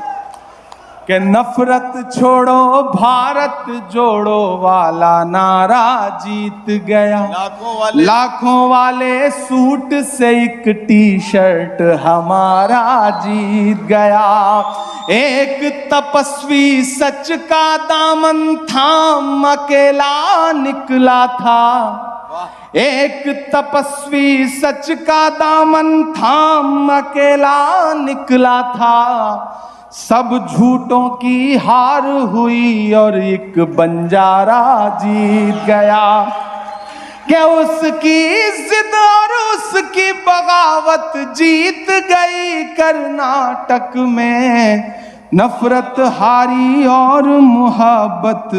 कि नफरत छोड़ो भारत जोड़ो वाला नारा जीत गया। लाखों वाले सूट से एक टी शर्ट हमारा जीत गया। एक तपस्वी सच का दामन थाम अकेला निकला था। एक तपस्वी सच का दामन थाम अकेला निकला था। सब झूठों की हार हुई और एक बंजारा जीत गया। क्या उसकी जिद और उसकी बगावत जीत गई कर्नाटक में। नफरत हारी और मोहब्बत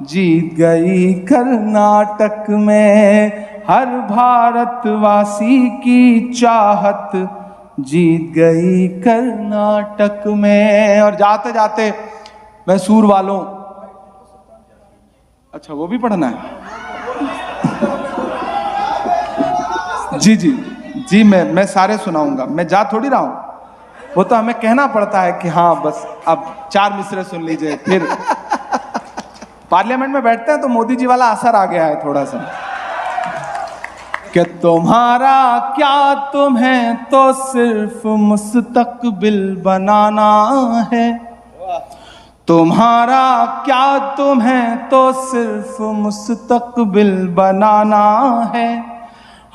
जीत गई कर्नाटक में। हर भारतवासी की चाहत जीत गई कर्नाटक में। और जाते जाते मैसूर वालों, अच्छा वो भी पढ़ना है? जी जी जी, मैं सारे सुनाऊंगा, मैं जा थोड़ी रहा हूं। वो तो हमें कहना पड़ता है कि हाँ बस अब 4 मिसरे सुन लीजिए। फिर पार्लियामेंट में बैठते हैं तो मोदी जी वाला असर आ गया है थोड़ा सा कि तुम्हारा क्या तुम्हें तो सिर्फ मुस्तकबिल बनाना है। तुम्हारा क्या तुम्हें तो सिर्फ मुस्तकबिल बनाना है।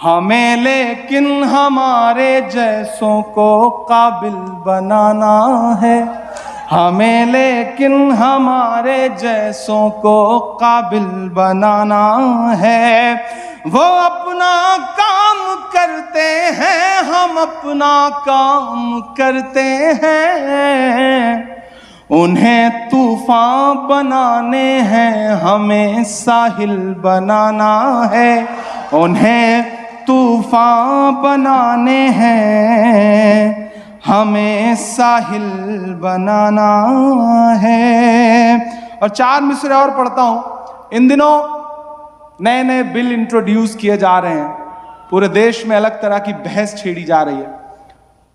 हमें लेकिन हमारे जैसों को काबिल बनाना है। हमें लेकिन हमारे जैसों को काबिल बनाना है। वो अपना काम करते हैं, हम अपना काम करते हैं। उन्हें तूफान बनाने हैं, हमें साहिल बनाना है। उन्हें तूफान बनाने हैं, हमें साहिल बनाना है। और 4 मिसरे और पढ़ता हूं। इन दिनों नए नए बिल इंट्रोड्यूस किए जा रहे हैं, पूरे देश में अलग तरह की बहस छेड़ी जा रही है।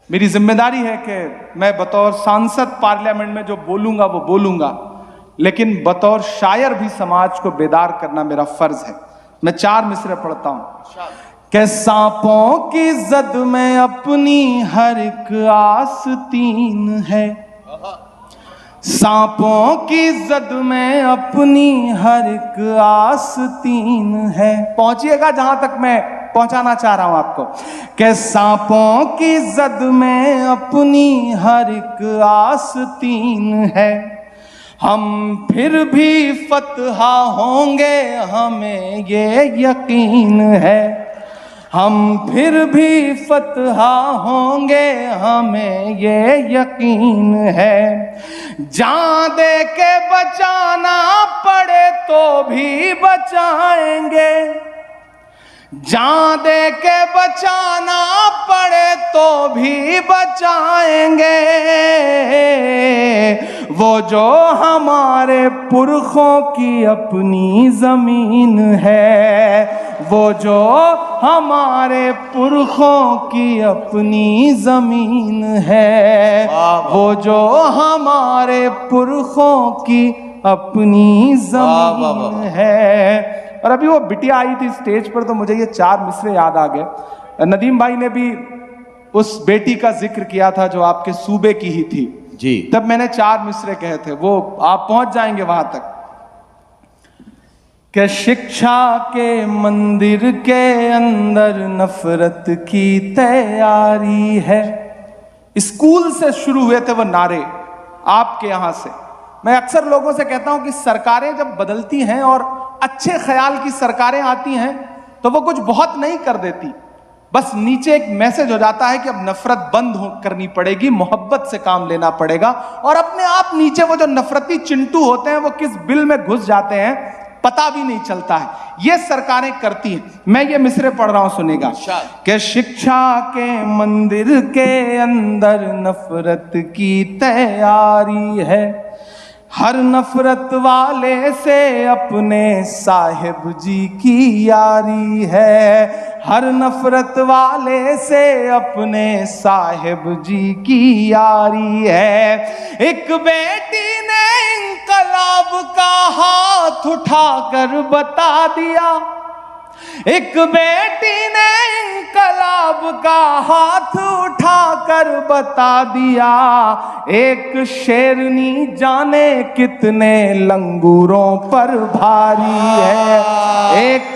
मेरी जिम्मेदारी है कि मैं बतौर सांसद पार्लियामेंट में जो बोलूंगा वो बोलूंगा, लेकिन बतौर शायर भी समाज को बेदार करना मेरा फर्ज है। मैं 4 मिसरे पढ़ता हूं कि सांपों की जद में अपनी हर एक आस्तीन है, सांपों की जद में अपनी हर एक आस्तीन है। पहुंचिएगा जहां तक मैं पहुंचाना चाह रहा हूं आपको, कि सांपों की जद में अपनी हर एक आस्तीन है, हम फिर भी फतहा होंगे हमें ये यकीन है, हम फिर भी फतहा होंगे हमें ये यकीन है। जान दे के बचाना पड़े तो भी बचाएंगे, जान दे के बचाना पड़े तो भी बचाएंगे, वो जो हमारे पुरखों की अपनी जमीन है, वो जो हमारे पुरखों की अपनी जमीन है, वो जो हमारे पुरखों की अपनी जमीन है। और अभी वो बिटिया आई थी स्टेज पर तो मुझे ये 4 मिसरे याद आ गए। नदीम भाई ने भी उस बेटी का जिक्र किया था जो आपके सूबे की ही थी जी, तब मैंने 4 मिसरे कहे थे, वो आप पहुंच जाएंगे वहां तक कि शिक्षा के मंदिर के अंदर नफरत की तैयारी है। स्कूल से शुरू हुए थे वो नारे आपके यहां से। मैं अक्सर लोगों से कहता हूं कि सरकारें जब बदलती हैं और अच्छे ख्याल की सरकारें आती हैं तो वो कुछ बहुत नहीं कर देती, बस नीचे एक मैसेज हो जाता है कि अब नफरत बंद करनी पड़ेगी, मोहब्बत से काम लेना पड़ेगा, और अपने आप नीचे वो जो नफरती चिंटू होते हैं वो किस बिल में घुस जाते हैं पता भी नहीं चलता है। ये सरकारें करती हैं। मैं ये मिसरे पढ़ रहा हूं, सुनेगा कि शिक्षा के मंदिर के अंदर नफरत की तैयारी है, हर नफरत वाले से अपने साहिब जी की यारी है, हर नफरत वाले से अपने साहिब जी की यारी है। एक बेटी ने इंकलाब का हाथ उठाकर बता दिया, एक बेटी ने इंकलाब का हाथ उठाकर बता दिया, एक शेरनी जाने कितने लंगूरों पर भारी है, एक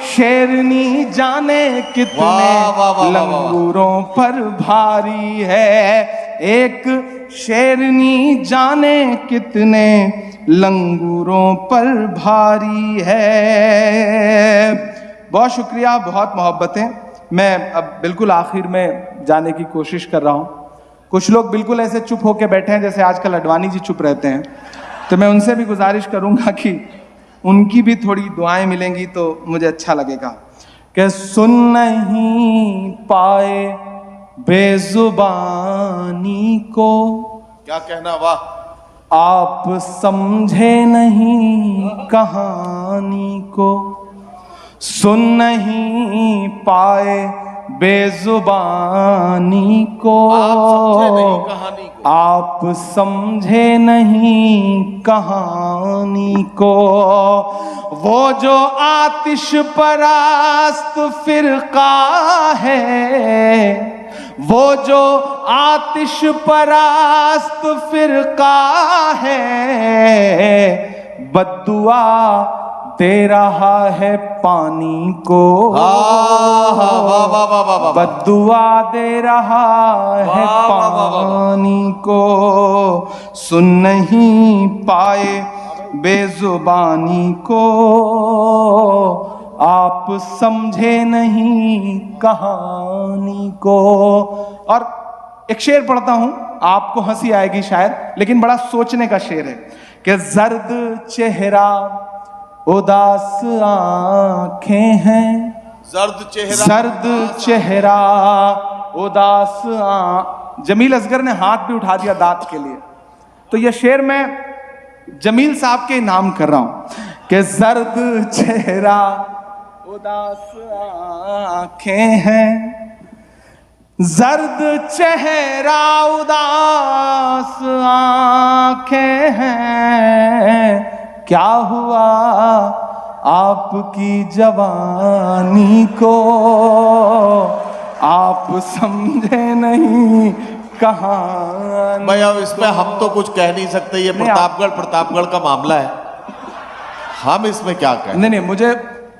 शेरनी जाने कितने लंगूरों पर भारी है, एक शेरनी जाने कितने लंगूरों पर भारी है। बहुत शुक्रिया, बहुत मोहब्बतें। मैं अब बिल्कुल आखिर में जाने की कोशिश कर रहा हूँ। कुछ लोग बिल्कुल ऐसे चुप होके बैठे हैं जैसे आजकल अडवाणी जी चुप रहते हैं, तो मैं उनसे भी गुजारिश करूँगा कि उनकी भी थोड़ी दुआएं मिलेंगी तो मुझे अच्छा लगेगा। कि सुन नहीं पाए बेजुबानी को, क्या कहना, वाह, आप समझे नहीं कहानी को, सुन नहीं पाए बेजुबानी को, आप समझे नहीं कहानी को, वो जो आतिश परास्त फिरका है, वो जो आतिश परास्त फिरका है, बद्दुआ दे रहा है पानी को, बद्दुआ दे रहा है पानी को, सुन नहीं पाए बेजुबानी को, आप समझे नहीं कहानी को। और एक शेर पढ़ता हूं, आपको हंसी आएगी शायद, लेकिन बड़ा सोचने का शेर है कि जर्द चेहरा उदास आंखें हैं, सर्द चेहरा उदास जमील असगर ने हाथ भी उठा दिया दांत के लिए, तो यह शेर मैं जमील साहब के नाम कर रहा हूं कि जर्द चेहरा उदास आंखें हैं, जर्द चेहरा उदास आंखें हैं, क्या हुआ आपकी जवानी को, आप समझे नहीं कहानी। भाई अब इसमें हम तो कुछ कह नहीं सकते, ये प्रतापगढ़ का मामला है, हम इसमें क्या कहें। नहीं, मुझे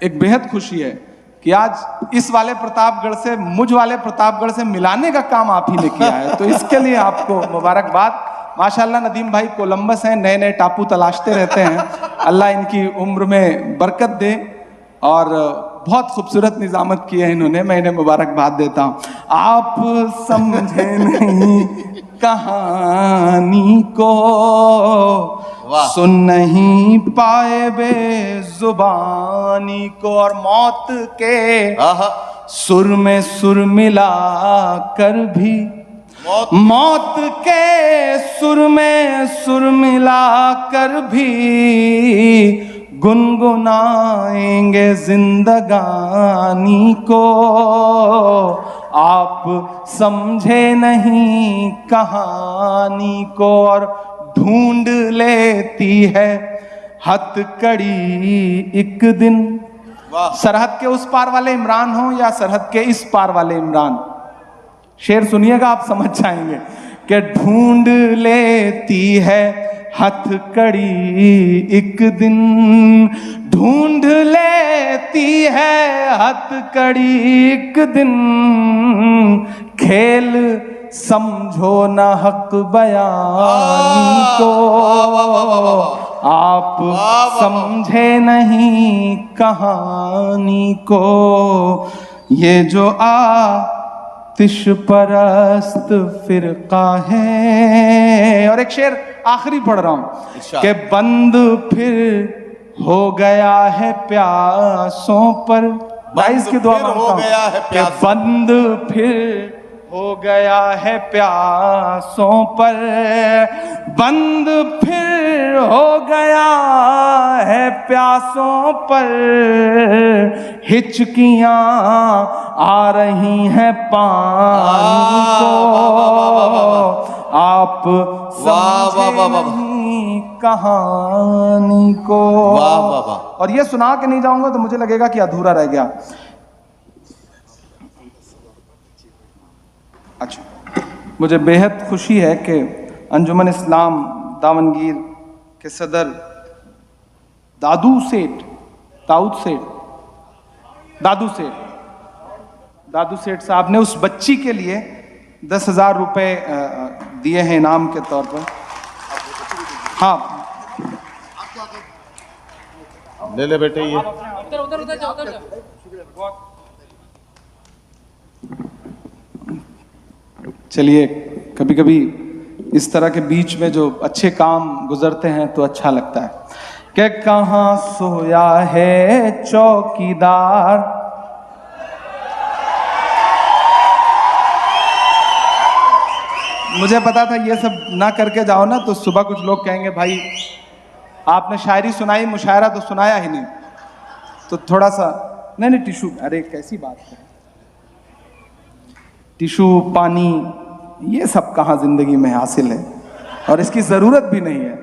एक बेहद खुशी है कि आज इस वाले प्रतापगढ़ से मुझ वाले प्रतापगढ़ से मिलाने का काम आप ही ने किया है, तो इसके लिए आपको मुबारकबाद। माशाल्लाह नदीम भाई कोलंबस हैं, नए नए टापू तलाशते रहते हैं, अल्लाह इनकी उम्र में बरकत दे, और बहुत खूबसूरत निजामत की है इन्होंने, मैं इन्हें मुबारकबाद देता हूँ। आप समझे नहीं कहानी को, सुन नहीं पाए बेजुबानी को, और मौत के सुर में सुर मिला कर भी, मौत के सुर में सुर मिला कर भी गुनगुनाएंगे जिंदगानी को, आप समझे नहीं कहानी को, और ढूंढ लेती है हथकड़ी एक दिन। सरहद के उस पार वाले इमरान हो या सरहद के इस पार वाले इमरान, शेर सुनिएगा आप समझ जाएंगे कि ढूंढ लेती है हथकड़ी एक दिन, ढूंढ लेती है हथकड़ी एक दिन, खेल समझो न हक बयानी को, आप समझे नहीं कहानी को, ये जो आतिश परस्त फिरका है। और एक शेर आखिरी पढ़ रहा हूं कि बंद फिर हो गया है प्यासों पर, दाइस की दुआ मांगता हूं कि बंद फिर हो गया है प्यासों पर, बंद फिर हो गया है प्यासों पर, हिचकियां आ रही हैं पानी को, आप समझे नहीं कहानी को। और ये सुना के नहीं जाऊंगा तो मुझे लगेगा कि अधूरा रह गया। अच्छा, मुझे बेहद खुशी है कि अंजुमन इस्लाम दामनगीर के सदर दादू सेठ साहब ने उस बच्ची के लिए 10,000 रुपए दिए हैं इनाम के तौर पर। हाँ, ले बेटे ये। चलिए, कभी कभी इस तरह के बीच में जो अच्छे काम गुजरते हैं तो अच्छा लगता है। कि कहाँ सोया है चौकीदार, मुझे पता था ये सब ना करके जाओ ना तो सुबह कुछ लोग कहेंगे भाई आपने शायरी सुनाई, मुशायरा तो सुनाया ही नहीं, तो थोड़ा सा नहीं टिशू, अरे कैसी बात है, टिशू पानी ये सब कहाँ जिंदगी में हासिल है और इसकी जरूरत भी नहीं है।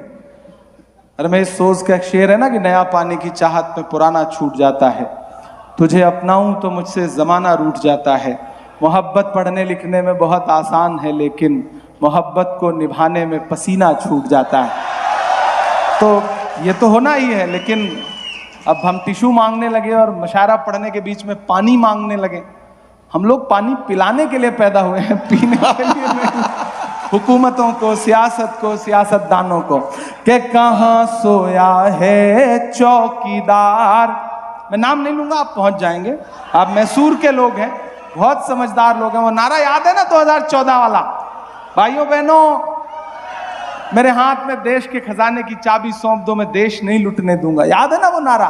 अरे मैं इस सोच का एक शेर है ना कि नया पाने की चाहत में पुराना छूट जाता है, तुझे अपनाऊं तो मुझसे जमाना रूठ जाता है, मोहब्बत पढ़ने लिखने में बहुत आसान है लेकिन मोहब्बत को निभाने में पसीना छूट जाता है। तो ये तो होना ही है, लेकिन अब हम टिशू मांगने लगे और मुशायरा पढ़ने के बीच में पानी मांगने लगे। हम लोग पानी पिलाने के लिए पैदा हुए हैं, पीने के लिए नहीं। हुकूमतों को, सियासत को, सियासतदानों को। कि कहाँ सोया है चौकीदार, मैं नाम नहीं लूंगा, आप पहुंच जाएंगे, आप मैसूर के लोग हैं, बहुत समझदार लोग हैं। वो नारा याद है ना 2014 वाला, भाइयों बहनों मेरे हाथ में देश के खजाने की चाबी सौंप दो, मैं देश नहीं लुटने दूंगा, याद है ना वो नारा,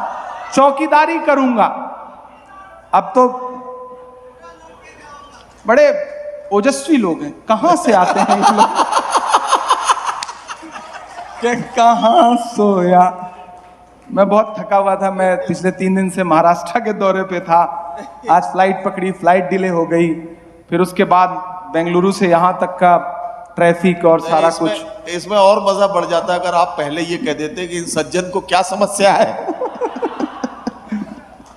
चौकीदारी करूंगा। अब तो बड़े ओजस्वी लोग हैं, कहां से आते हैं ये लोग? कि कहां सोया मैं बहुत थका हुआ था। मैं पिछले 3 दिन से महाराष्ट्र के दौरे पे था। आज फ्लाइट पकड़ी, फ्लाइट डिले हो गई, फिर उसके बाद बेंगलुरु से यहाँ तक का ट्रैफिक और सारा कुछ। इसमें और मजा बढ़ जाता अगर आप पहले ये कह देते कि इन सज्जन को क्या समस्या है।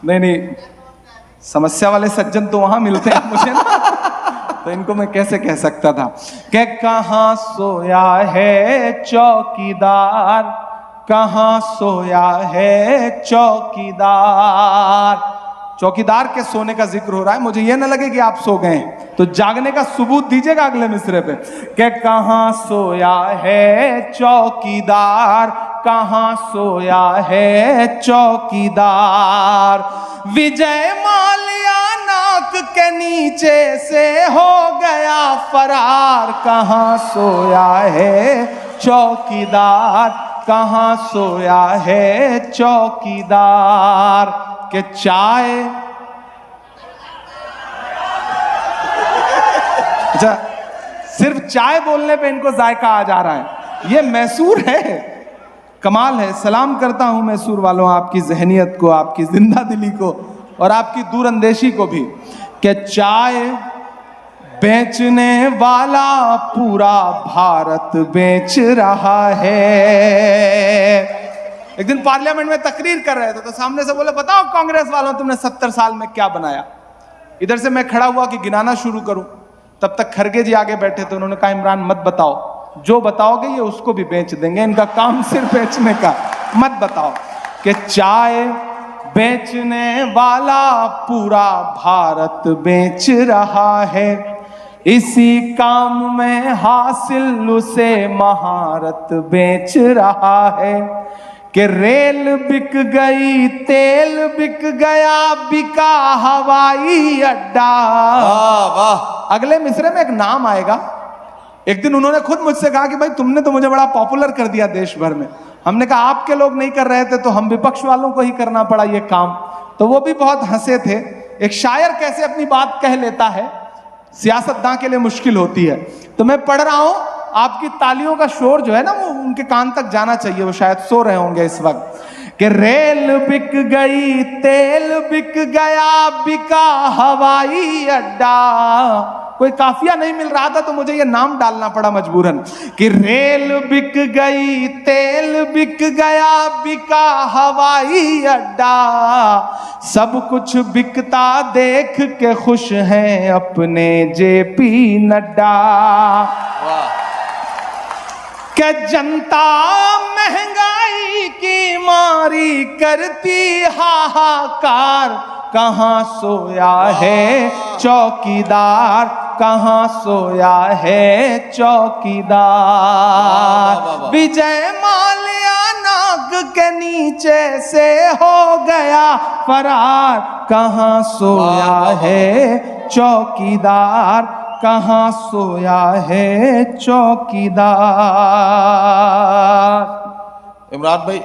नहीं, समस्या वाले सज्जन तो वहां मिलते हैं मुझे ना, तो इनको मैं कैसे कह सकता था कि कहाँ सोया है चौकीदार, कहाँ सोया है चौकीदार। चौकीदार के सोने का जिक्र हो रहा है, मुझे ये ना लगे कि आप सो गए, तो जागने का सबूत दीजिएगा अगले मिसरे पे कि कहाँ सोया है चौकीदार, कहाँ सोया है चौकीदार। विजय माल्या नाक के नीचे से हो गया फरार, कहाँ सोया है चौकीदार, कहाँ सोया है चौकीदार। के चाय, अच्छा सिर्फ चाय बोलने पे इनको जायका आ जा रहा है, ये मैसूर है। कमाल है। सलाम करता हूं मैसूर वालों, आपकी जहनियत को, आपकी जिंदा दिली को और आपकी दूरअंदेशी को भी। कि चाय बेचने वाला पूरा भारत बेच रहा है। एक दिन पार्लियामेंट में तकरीर कर रहे थे तो सामने से बोले, बताओ कांग्रेस वालों तुमने 70 साल में क्या बनाया। इधर से मैं खड़ा हुआ कि गिनाना शुरू करूं, तब तक खरगे जी आगे बैठे थे। उन्होंने कहा, इमरान मत बताओ, जो बताओगे ये उसको भी बेच देंगे, इनका काम सिर्फ बेचने का, मत बताओ। कि चाय बेचने वाला पूरा भारत बेच रहा है, इसी काम में हासिल उसे महारत बेच रहा है। कि रेल बिक गई, तेल बिक गया, बिका हवाई अड्डा। वाह वाह। अगले मिसरे में एक नाम आएगा। एक दिन उन्होंने खुद मुझसे कहा कि भाई तुमने तो मुझे बड़ा पॉपुलर कर दिया देश भर में। हमने कहा आपके लोग नहीं कर रहे थे तो हम विपक्ष वालों को ही करना पड़ा ये काम। तो वो भी बहुत हंसे थे। एक शायर कैसे अपनी बात कह लेता है, सियासतदां के लिए मुश्किल होती है। तो मैं पढ़ रहा हूं, आपकी तालियों का शोर जो है ना वो उनके कान तक जाना चाहिए, वो शायद सो रहे होंगे इस वक्त। कि रेल बिक गई, तेल बिक गया, बिका हवाई अड्डा। कोई काफिया नहीं मिल रहा था तो मुझे ये नाम डालना पड़ा मजबूरन। कि रेल बिक गई, तेल बिक गया, बिका हवाई अड्डा। सब कुछ बिकता देख के खुश हैं अपने जेपी नड्डा। कि जनता महंगाई की मारी करती हाहाकार, कहाँ सोया है चौकीदार, कहाँ सोया है चौकीदार। विजय माल्या नाक के नीचे से हो गया फरार, कहाँ सोया है चौकीदार, कहाँ सोया है चौकीदार। इमरान भाई